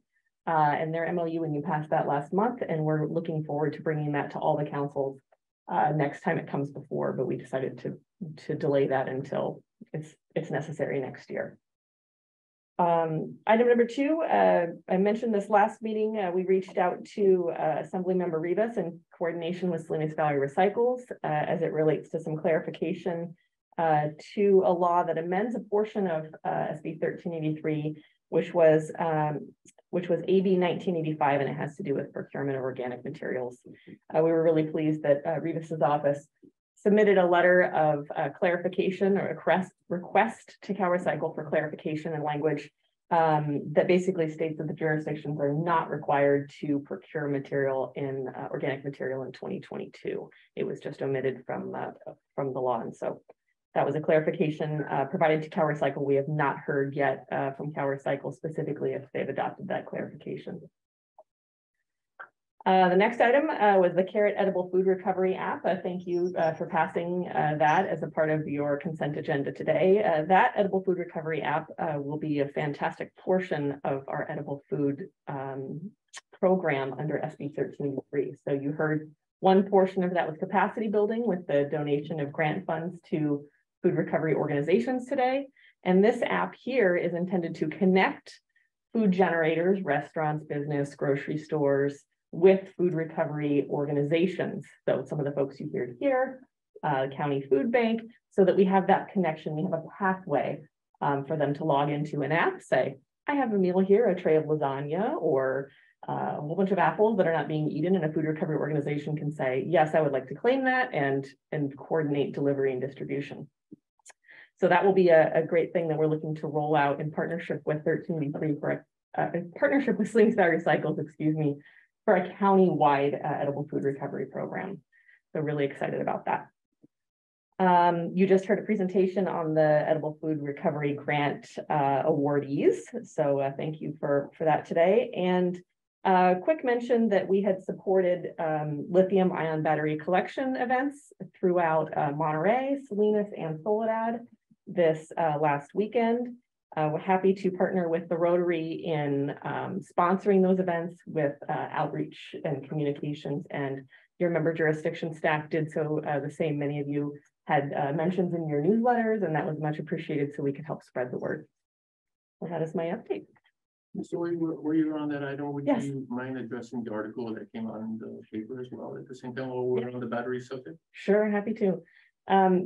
and their MOU when you passed that last month, and we're looking forward to bringing that to all the councils next time it comes before, but we decided to delay that until it's necessary next year. Item number 2, I mentioned this last meeting, we reached out to Assemblymember Rivas in coordination with Salinas Valley Recycles as it relates to some clarification to a law that amends a portion of SB 1383, which was AB 1985, and it has to do with procurement of organic materials. We were really pleased that Rivas's office submitted a letter of clarification or request to CalRecycle for clarification and language that basically states that the jurisdictions are not required to procure material in organic material in 2022. It was just omitted from the law, and so that was a clarification provided to CalRecycle. We have not heard yet from CalRecycle specifically if they've adopted that clarification. The next item was the Carrot Edible Food Recovery app. Thank you for passing that as a part of your consent agenda today. That Edible Food Recovery app will be a fantastic portion of our edible food program under SB 1383. So you heard one portion of that was capacity building with the donation of grant funds to food recovery organizations today. And this app here is intended to connect food generators, restaurants, business, grocery stores, with food recovery organizations. So some of the folks you heard here, County Food Bank, so that we have that connection. We have a pathway for them to log into an app, say, I have a meal here, a tray of lasagna, or a whole bunch of apples that are not being eaten, and a food recovery organization can say, yes, I would like to claim that and coordinate delivery and distribution. So that will be a great thing that we're looking to roll out in partnership with 1383 for in partnership with Slingshot Recycles, excuse me, for a county-wide edible food recovery program. So really excited about that. You just heard a presentation on the edible food recovery grant awardees. So thank you for that today. And quick mention that we had supported lithium ion battery collection events throughout Monterey, Salinas, and Soledad this last weekend. We're happy to partner with the Rotary in sponsoring those events with outreach and communications, and your member jurisdiction staff did so the same. Many of you had mentions in your newsletters, and that was much appreciated, so we could help spread the word. So that is my update. So were you on that item? Would Yes. you mind addressing the article that came out in the paper as well at the same time while we're on the battery subject? Sure, happy to.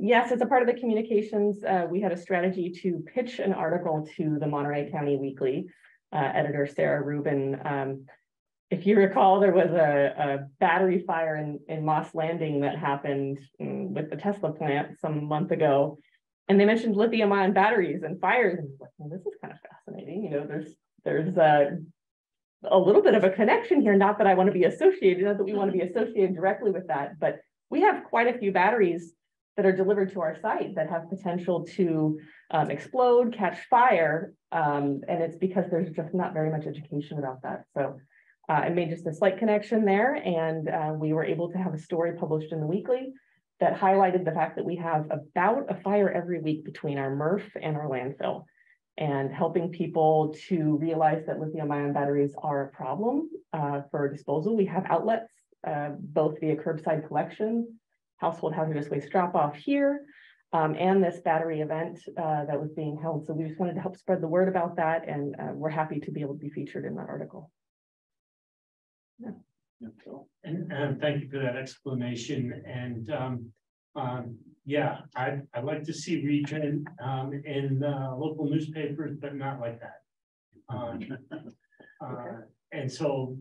Yes, as a part of the communications, we had a strategy to pitch an article to the Monterey County Weekly, editor Sarah Rubin. If you recall, there was a battery fire in Moss Landing that happened with the Tesla plant some month ago. And they mentioned lithium ion batteries and fires. And I was like, well, this is kind of fascinating. You know, there's a little bit of a connection here. Not that I want to be associated, not that we want to be associated directly with that, but we have quite a few batteries that are delivered to our site that have potential to explode, catch fire. And it's because there's just not very much education about that. So I made just a slight connection there, and we were able to have a story published in the Weekly that highlighted the fact that we have about a fire every week between our MRF and our landfill, and helping people to realize that lithium ion batteries are a problem for disposal. We have outlets, both via curbside collection, household hazardous waste drop off here, and this battery event that was being held. So we just wanted to help spread the word about that, and we're happy to be able to be featured in that article. And thank you for that explanation. And yeah, I'd like to see ReGen in local newspapers, but not like that. And so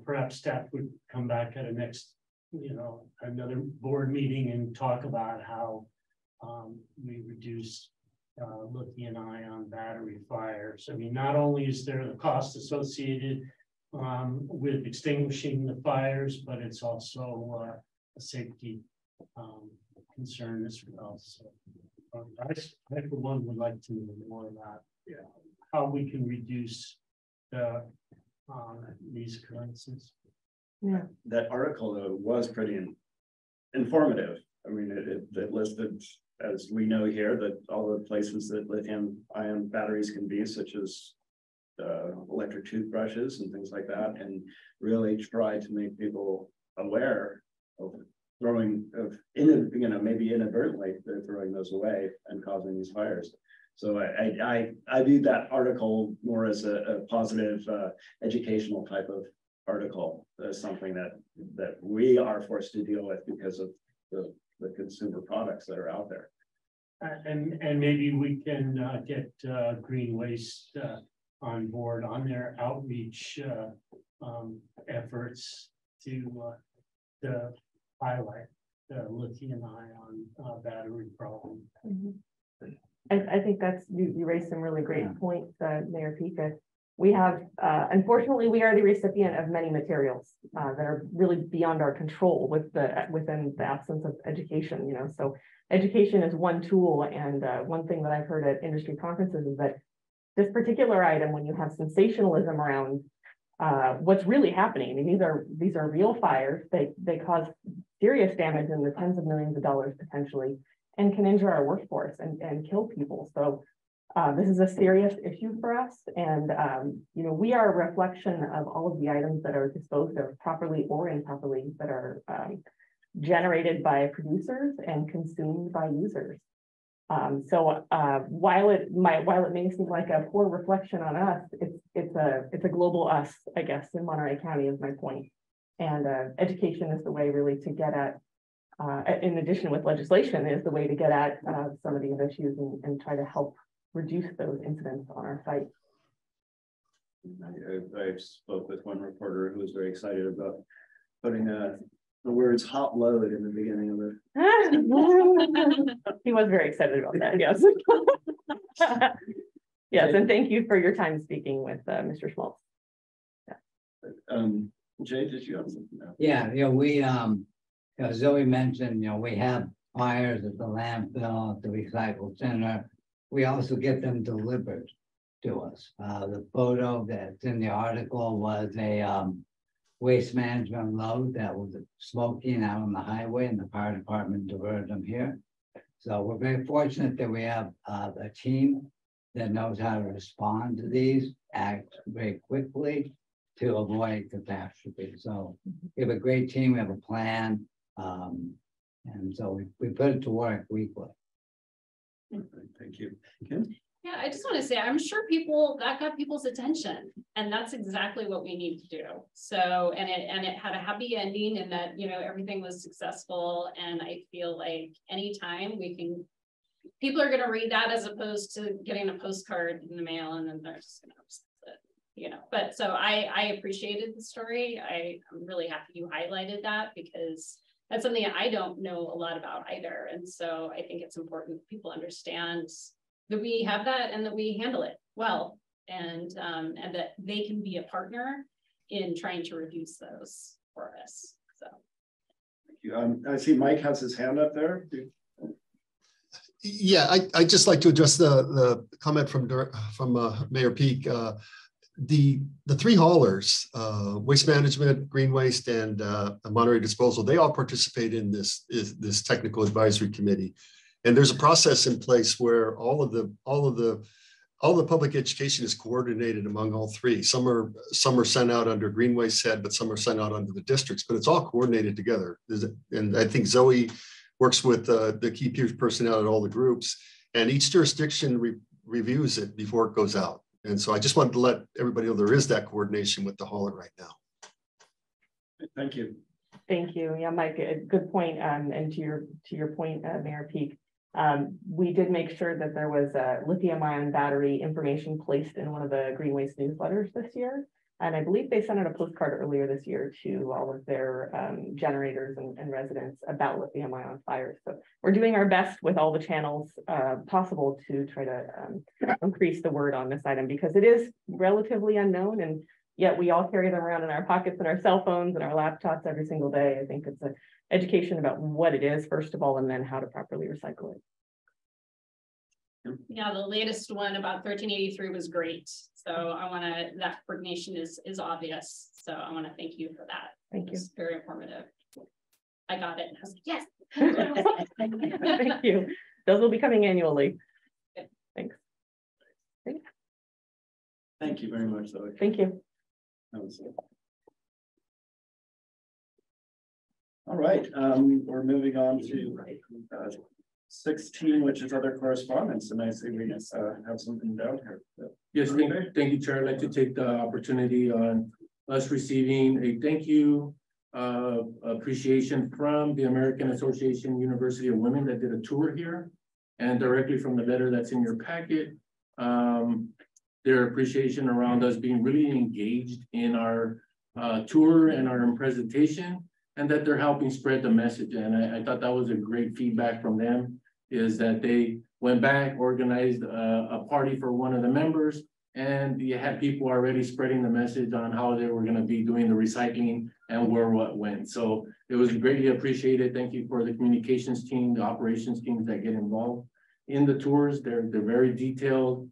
perhaps staff would come back at a next, another board meeting and talk about how we reduce lithium ion battery fires. I mean, not only is there the cost associated with extinguishing the fires, but it's also a safety concern as well. So I for one would like to know more about how we can reduce these occurrences. Yeah, that article though was pretty informative. I mean, it listed, as we know here, that all the places that lithium ion batteries can be, such as electric toothbrushes and things like that, and really try to make people aware of maybe inadvertently they're throwing those away and causing these fires. So I viewed that article more as a positive educational type of article, as something that we are forced to deal with because of the consumer products that are out there. And maybe we can get Green Waste on board on their outreach efforts to highlight the lithium ion battery problem. I think you raised some really great points, Mayor Pika. We have, unfortunately, we are the recipient of many materials that are really beyond our control within the absence of education. So education is one tool, and one thing that I've heard at industry conferences is that this particular item, when you have sensationalism around what's really happening, I mean, these are real fires. They cause serious damage in the tens of millions of dollars potentially, and can injure our workforce and kill people. So this is a serious issue for us, and we are a reflection of all of the items that are disposed of properly or improperly, that are generated by producers and consumed by users. So while it may seem like a poor reflection on us, it's a global us, I guess, in Monterey County is my point. And education is the way really to get at, in addition with legislation, is the way to get at some of these issues and try to help reduce those incidents on our site. I spoke with one reporter who was very excited about putting the words hot load in the beginning of it. He was very excited about that, yes. Yes, and thank you for your time speaking with Mr. Schmaltz. Jay, did you have something else? Yeah, we, Zoe mentioned, we have fires at the landfill, at the recycle center. We also get them delivered to us. The photo that's in the article was a waste management load that was smoking out on the highway, and the fire department diverted them here. So we're very fortunate that we have a team that knows how to respond to these, act very quickly to avoid catastrophe. So we have a great team, we have a plan, and so we put it to work weekly. Thank you. Kim? Yeah, I just want to say, I'm sure that got people's attention, and that's exactly what we need to do. So, and it had a happy ending, and that, everything was successful. And I feel like anytime people are going to read that as opposed to getting a postcard in the mail, and then they're just going to, but so I appreciated the story. I'm really happy you highlighted that, because that's something I don't know a lot about either. And so I think it's important that people understand that we have that and that we handle it well, and that they can be a partner in trying to reduce those for us. So thank you. I see Mike has his hand up there. Yeah, I just like to address the comment from Mayor Peak. The three haulers, Waste Management, Green Waste, and Monterey Disposal, they all participate in this technical advisory committee. And there's a process in place where all the public education is coordinated among all three. Some are sent out under Green Waste head, but some are sent out under the districts, but it's all coordinated together. And I think Zoe works with the key personnel at all the groups, and each jurisdiction reviews it before it goes out. And so I just wanted to let everybody know there is that coordination with the hauler right now. Thank you. Thank you. Yeah, Mike, a good point. And to your point, Mayor Peak, we did make sure that there was a lithium-ion battery information placed in one of the Green Waste newsletters this year. And I believe they sent out a postcard earlier this year to all of their generators and residents about lithium-ion fires. So we're doing our best with all the channels possible to try to increase the word on this item, because it is relatively unknown, and yet we all carry them around in our pockets and our cell phones and our laptops every single day. I think it's an education about what it is, first of all, and then how to properly recycle it. Yeah, the latest one about 1383 was great. So that coordination is obvious. So I want to thank you for that. Thank you. It's very informative. I got it. And I was like, yes. Thank you. Those will be coming annually. Good. Thanks. Thank you very much, Zoe. Thank you. All right, we're moving on to 16, which is other correspondence, and I see we have something down here. Yes, thank you, Chair. I'd like to take the opportunity on us receiving a thank you appreciation from the American Association University of Women that did a tour here, and directly from the letter that's in your packet. Their appreciation around us being really engaged in our tour and our presentation, and that they're helping spread the message. And I thought that was a great feedback from them, is that they went back, organized a party for one of the members, and you had people already spreading the message on how they were going to be doing the recycling and where what went. So it was greatly appreciated. Thank you for the communications team, the operations teams that get involved in the tours. They're very detailed.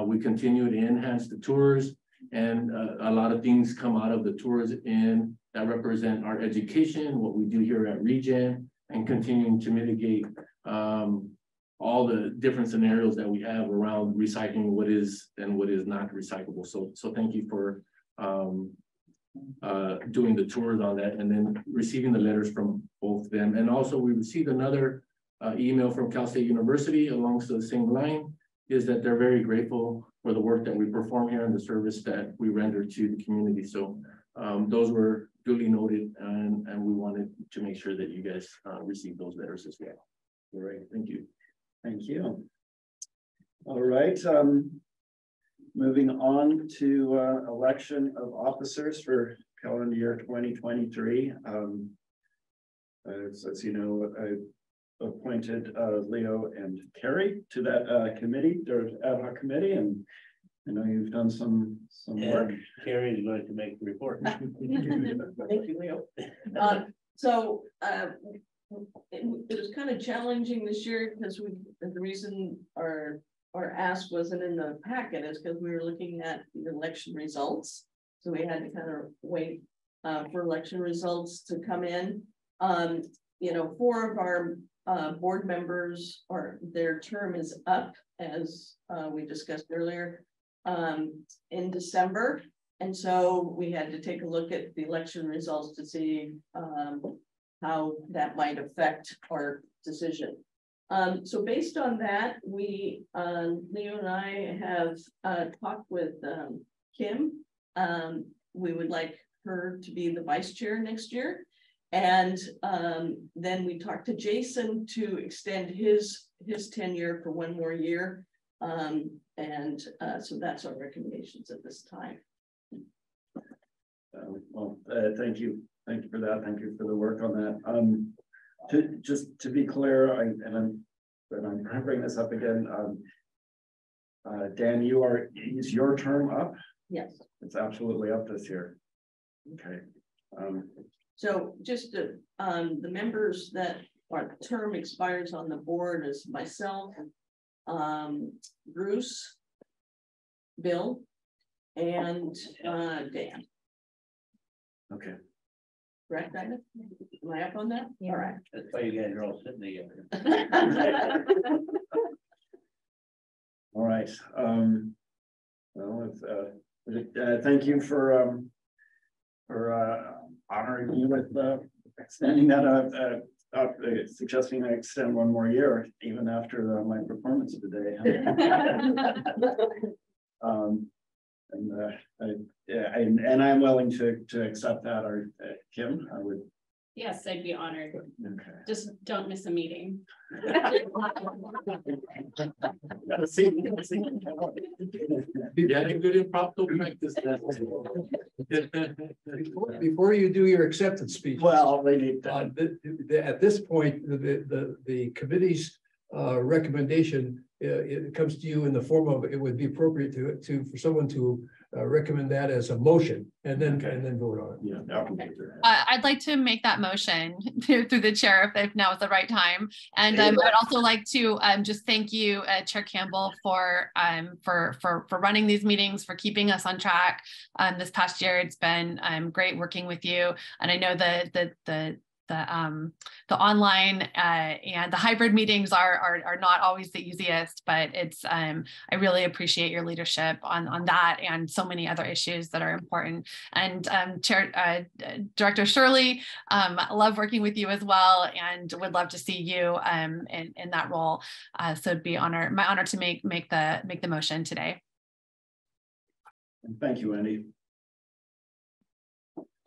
We continue to enhance the tours, and a lot of things come out of the tours in that represent our education, what we do here at ReGen, and continuing to mitigate all the different scenarios that we have around recycling what is and what is not recyclable. So thank you for doing the tours on that, and then receiving the letters from both of them. And also we received another email from Cal State University along the same line, is that they're very grateful for the work that we perform here and the service that we render to the community. So those were duly noted, and we wanted to make sure that you guys receive those letters as well. All right, thank you. Thank you. All right. Moving on to election of officers for calendar year 2023. As you know, I appointed Leo and Carrie to that committee, or ad hoc committee, and I know you've done some work. Carrie is going to make the report. Thank you, Leo. It was kind of challenging this year because the reason our ask wasn't in the packet is because we were looking at the election results. So we had to kind of wait for election results to come in. You know, 4 of our board members, or their term is up, as we discussed earlier, in December. And so we had to take a look at the election results to see how that might affect our decision. So based on that, we, Leo and I have talked with Kim. We would like her to be the vice chair next year. And then we talked to Jason to extend his tenure for 1 more year. So that's our recommendations at this time. Thank you. Thank you for that. Thank you for the work on that. Just to be clear, I'm going to bring this up again. Dan, is your term up? Yes. It's absolutely up this year. Okay. So just the members that our term expires on the board is myself, Bruce, Bill, and Dan. Okay. Correct, Diana? Am I up on that? Yeah. All right. That's why you guys are all sitting together. All right. Thank you for honoring me with extending that suggesting I extend 1 more year, even after my performance of the day. And I'm willing to accept that. Or Kim, I would. Yes, I'd be honored. Okay. Just don't miss a meeting. You had a good impromptu practice. Before you do your acceptance speech. Well, they need at this point, the committee's recommendation, it comes to you in the form of, it would be appropriate for someone to recommend that as a motion and then vote on it. Yeah. I'd like to make that motion through the chair if now is the right time. And I'd also like to just thank you, Chair Campbell, for running these meetings, for keeping us on track. This past year, it's been great working with you. And I know the online and the hybrid meetings are not always the easiest, but it's I really appreciate your leadership on that and so many other issues that are important. And Director Shirley, I love working with you as well, and would love to see you in that role. So it'd be my honor to make the motion today. Thank you, Andy.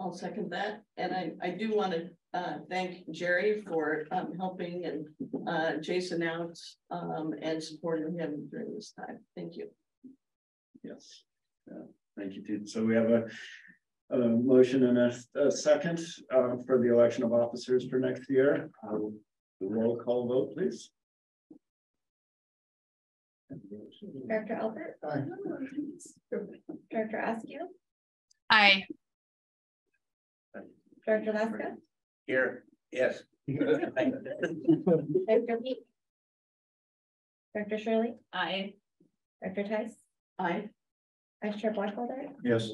I'll second that. And I do want to thank Jerry for helping and Jason out and supporting him during this time. Thank you. Yes. Thank you, too. So we have a motion and a second for the election of officers for next year. The roll call vote, please. Director Albert? Aye. Director Askew? Aye. Director Laska? Here, yes. Director Peak? Director Shirley? Aye. Director Tice? Aye. Vice Chair Blackwelder? Yes.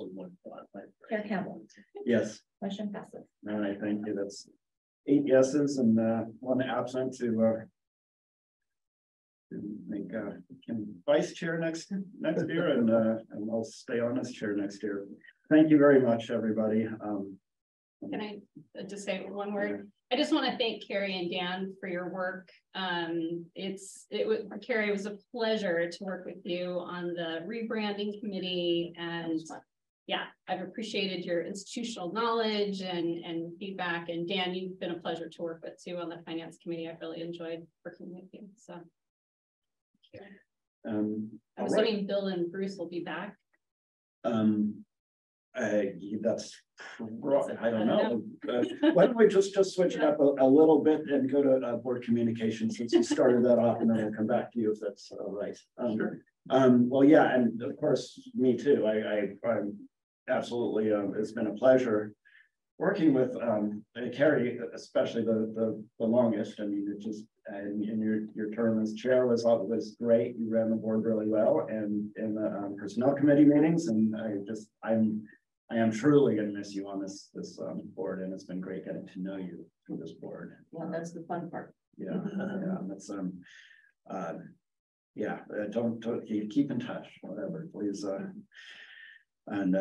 Chair Campbell? Yes. Motion passes. All right, thank you. That's 8 yeses and 1 absent to make Kim vice chair next year, and I'll stay on as chair next year. Thank you very much, everybody. Can I just say 1 word? I just want to thank Carrie and Dan for your work. Carrie, it was a pleasure to work with you on the rebranding committee, and yeah, I've appreciated your institutional knowledge and feedback. And Dan, you've been a pleasure to work with too on the finance committee. I've really enjoyed working with you. So. I'm assuming Bill and Bruce will be back. That's, I don't know. Why don't we just switch it up a little bit and go to board communication, since you started that off, and then we'll come back to you if that's all right. Sure. Well, yeah, and of course, me too. I'm absolutely, it's been a pleasure working with Carrie, especially the longest. I mean, it just, and your term as chair was great. You ran the board really well, and in the personnel committee meetings, and I am truly going to miss you on this board, and it's been great getting to know you through this board. Well, that's the fun part. Yeah, that's don't keep in touch, whatever, please. And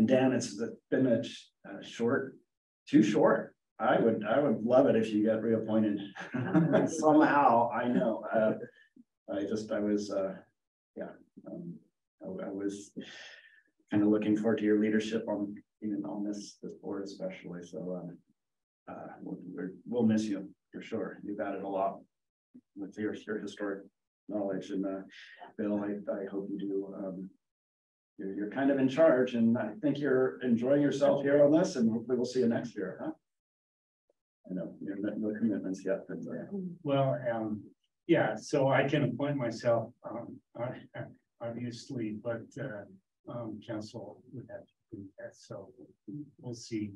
Dan, it's been a too short. I would love it if you get reappointed somehow. I know. I was kind of looking forward to your leadership on this board, especially. So we'll miss you for sure. You've added a lot with your historic knowledge, and Bill, I hope you do. You're kind of in charge, and I think you're enjoying yourself here on this, and hopefully we'll see you next year, huh? I know you're no commitments yet, but well, yeah, so I can appoint myself, obviously, but council would have to do that, so we'll see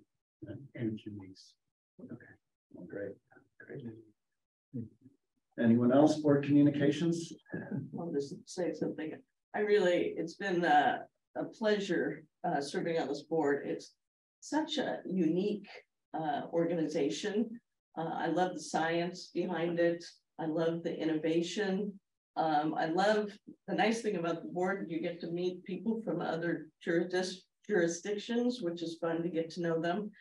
in a few weeks. Okay, well, great. Anyone else for communications? I'll just say something. It's been a pleasure serving on this board. It's such a unique organization. I love the science behind it. I love the innovation. I love the nice thing about the board, you get to meet people from other jurisdictions, which is fun to get to know them.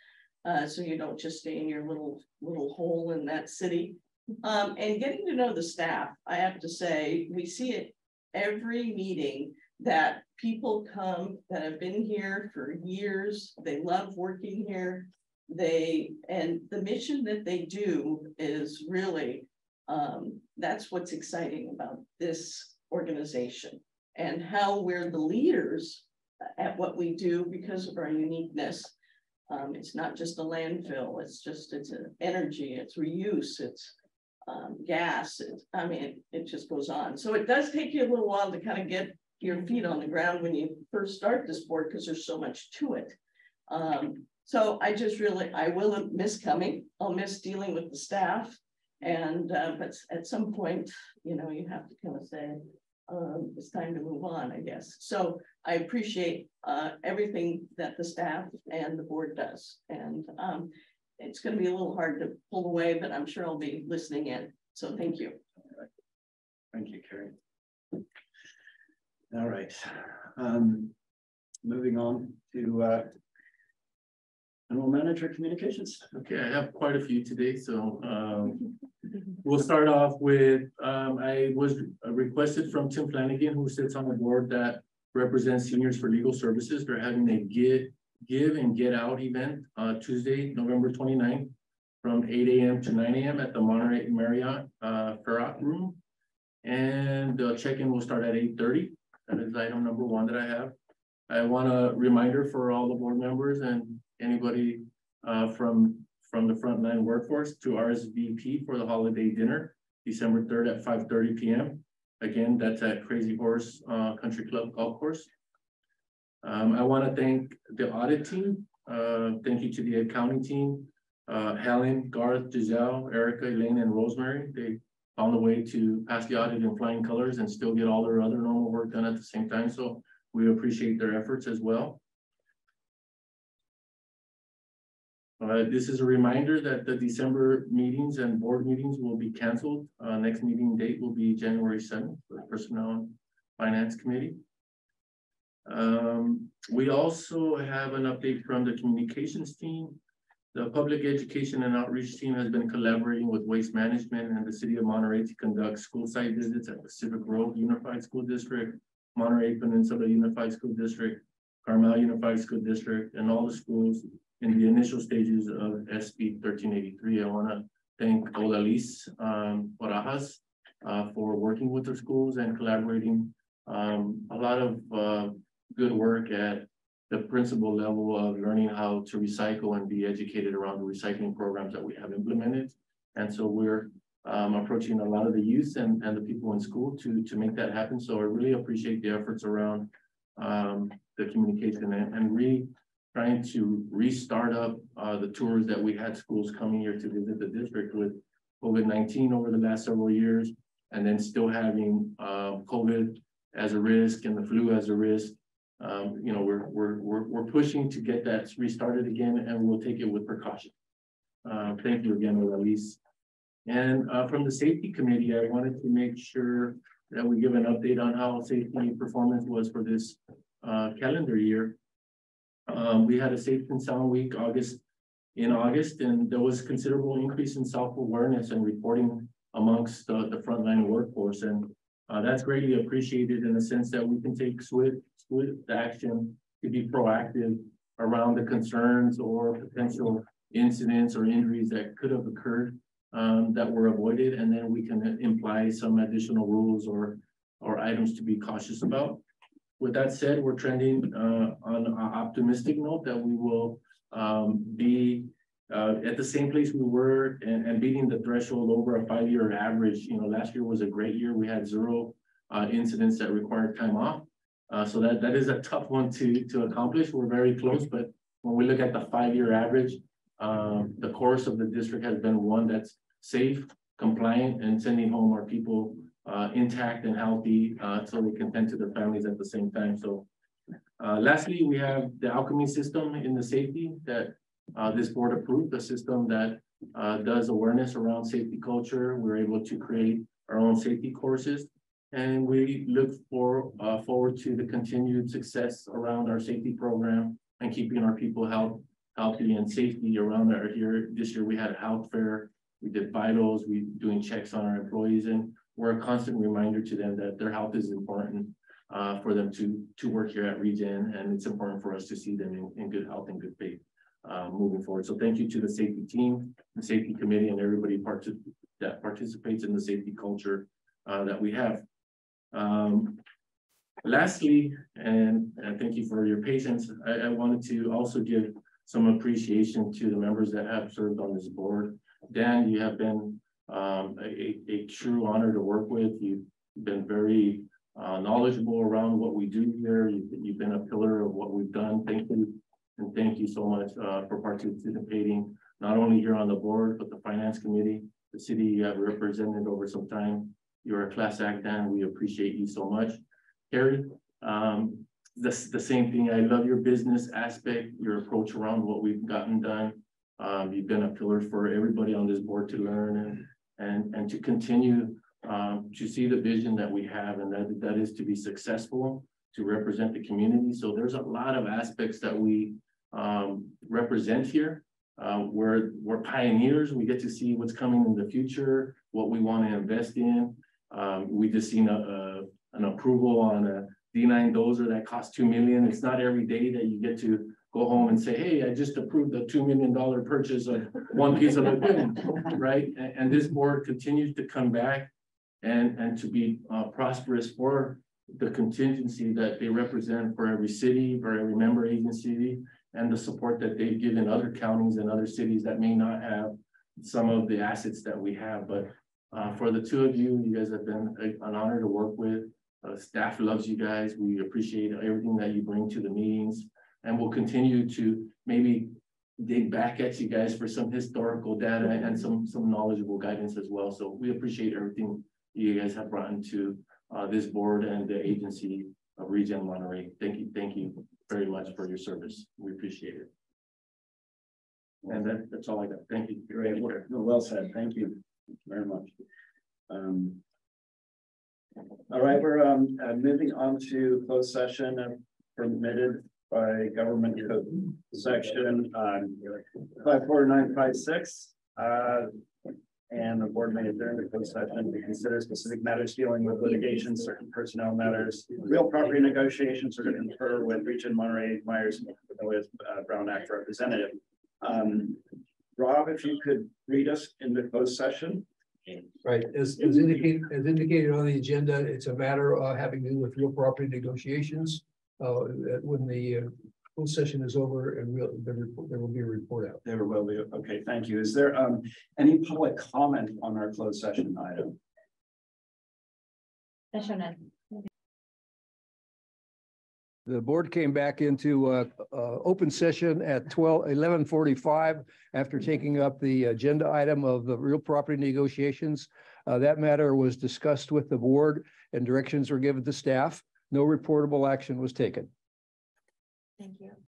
So you don't just stay in your little hole in that city. And getting to know the staff, I have to say, we see it every meeting that people come that have been here for years. They love working here. And the mission that they do is really, that's what's exciting about this organization, and how we're the leaders at what we do because of our uniqueness. It's not just a landfill, it's an energy, it's reuse, it's gas. It just goes on. So it does take you a little while to kind of get your feet on the ground when you first start this board, because there's so much to it. So I will miss coming. I'll miss dealing with the staff. And but at some point, you have to kind of say, it's time to move on, I guess. So I appreciate everything that the staff and the board does. And it's going to be a little hard to pull away, but I'm sure I'll be listening in. So thank you. Thank you, Carrie. All right. Moving on to General Manager Communications. Okay, I have quite a few today, so we'll start off with, I was requested from Tim Flanagan, who sits on the board that represents Seniors for Legal Services. They're having a give and get out event Tuesday, November 29th from 8 a.m. to 9 a.m. at the Monterey Marriott Farrat Room. And the check-in will start at 8:30. That is item number one that I have. I want a reminder for all the board members and anybody from the frontline workforce to RSVP for the holiday dinner, December 3rd at 5:30 p.m. Again, that's at Crazy Horse Country Club Golf Course. I want to thank the audit team. Thank you to the accounting team, Helen, Garth, Giselle, Erica, Elaine, and Rosemary. They found a way to pass the audit in flying colors and still get all their other normal work done at the same time. So we appreciate their efforts as well. This is a reminder that the December meetings and board meetings will be canceled. Next meeting date will be January 7th for the Personnel and Finance Committee. We also have an update from the communications team. The public education and outreach team has been collaborating with Waste Management and the City of Monterey to conduct school site visits at Pacific Grove Unified School District, Monterey Peninsula Unified School District, Carmel Unified School District, and all the schools in the initial stages of SB 1383. I want to thank Odalise Barajas for working with the schools and collaborating a lot of good work at the principal level of learning how to recycle and be educated around the recycling programs that we have implemented. And so we're approaching a lot of the youth and the people in school to make that happen. So I really appreciate the efforts around the communication and really trying to restart up the tours that we had schools coming here to visit the district with COVID-19 over the last several years, and then still having COVID as a risk and the flu as a risk. You know, we're pushing to get that restarted again, and we'll take it with precaution. Thank you again, Elise. And from the safety committee, I wanted to make sure that we give an update on how safety performance was for this calendar year. We had a Safe and Sound Week in August, and there was considerable increase in self-awareness and reporting amongst the frontline workforce. And that's greatly appreciated in the sense that we can take swift action to be proactive around the concerns or potential incidents or injuries that could have occurred that were avoided, and then we can imply some additional rules or items to be cautious about. With that said, we're trending on an optimistic note that we will be at the same place we were and beating the threshold over a 5-year average. You know, last year was a great year. We had 0 incidents that required time off. So that is a tough one to accomplish. We're very close, but when we look at the 5-year average, the course of the district has been one that's safe, compliant, and sending home our people intact and healthy so they can tend to their families at the same time. So lastly, we have the alchemy system in the safety that this board approved, a system that does awareness around safety culture. We're able to create our own safety courses, and we look forward to the continued success around our safety program and keeping our people healthy and safety around our here. This year we had a health fair, we did vitals, we doing checks on our employees, and we're a constant reminder to them that their health is important for them to work here at ReGen, and it's important for us to see them in good health and good faith moving forward. So thank you to the safety team, the safety committee, and everybody that participates in the safety culture that we have. Lastly, and thank you for your patience, I wanted to also give some appreciation to the members that have served on this board. Dan, you have been a true honor to work with. You've been very knowledgeable around what we do here. You've been a pillar of what we've done. Thank you. And thank you so much for participating, not only here on the board, but the finance committee, the city you have represented over some time. You're a class act, Dan. We appreciate you so much. Carrie, the same thing. I love your business aspect, your approach around what we've gotten done. You've been a pillar for everybody on this board to learn and to continue to see the vision that we have, and that is to be successful, to represent the community. So there's a lot of aspects that we represent here. We're pioneers. We get to see what's coming in the future, what we want to invest in. We just seen an approval on a D9 dozer that costs $2 million. It's not every day that you get to go home and say, hey, I just approved a $2 million purchase of one piece of equipment, right? And this board continues to come back and to be prosperous for the contingency that they represent for every city, for every member agency, and the support that they've given other counties and other cities that may not have some of the assets that we have. But for the two of you, you guys have been an honor to work with. Staff loves you guys. We appreciate everything that you bring to the meetings, and we'll continue to maybe dig back at you guys for some historical data and some knowledgeable guidance as well. So we appreciate everything you guys have brought into this board and the agency of ReGen Monterey. Thank you very much for your service. We appreciate it. And that's all I got. Thank you. Great work. Well said. Thank you very much. All right, we're moving on to closed session permitted by government code section 54956. And the board may adjourn to closed session to consider specific matters dealing with litigation, certain personnel matters, real property negotiations, or to confer with ReGen Monterey Myers with Brown Act representative. Rob, if you could read us into closed session. Right, as indicated on the agenda, it's a matter of having to do with real property negotiations. When the full session is over and there will be a report out. There will be. Okay, thank you. Is there any public comment on our closed session item? The board came back into open session at 11:45 after taking up the agenda item of the real property negotiations. That matter was discussed with the board and directions were given to staff. No reportable action was taken. Thank you.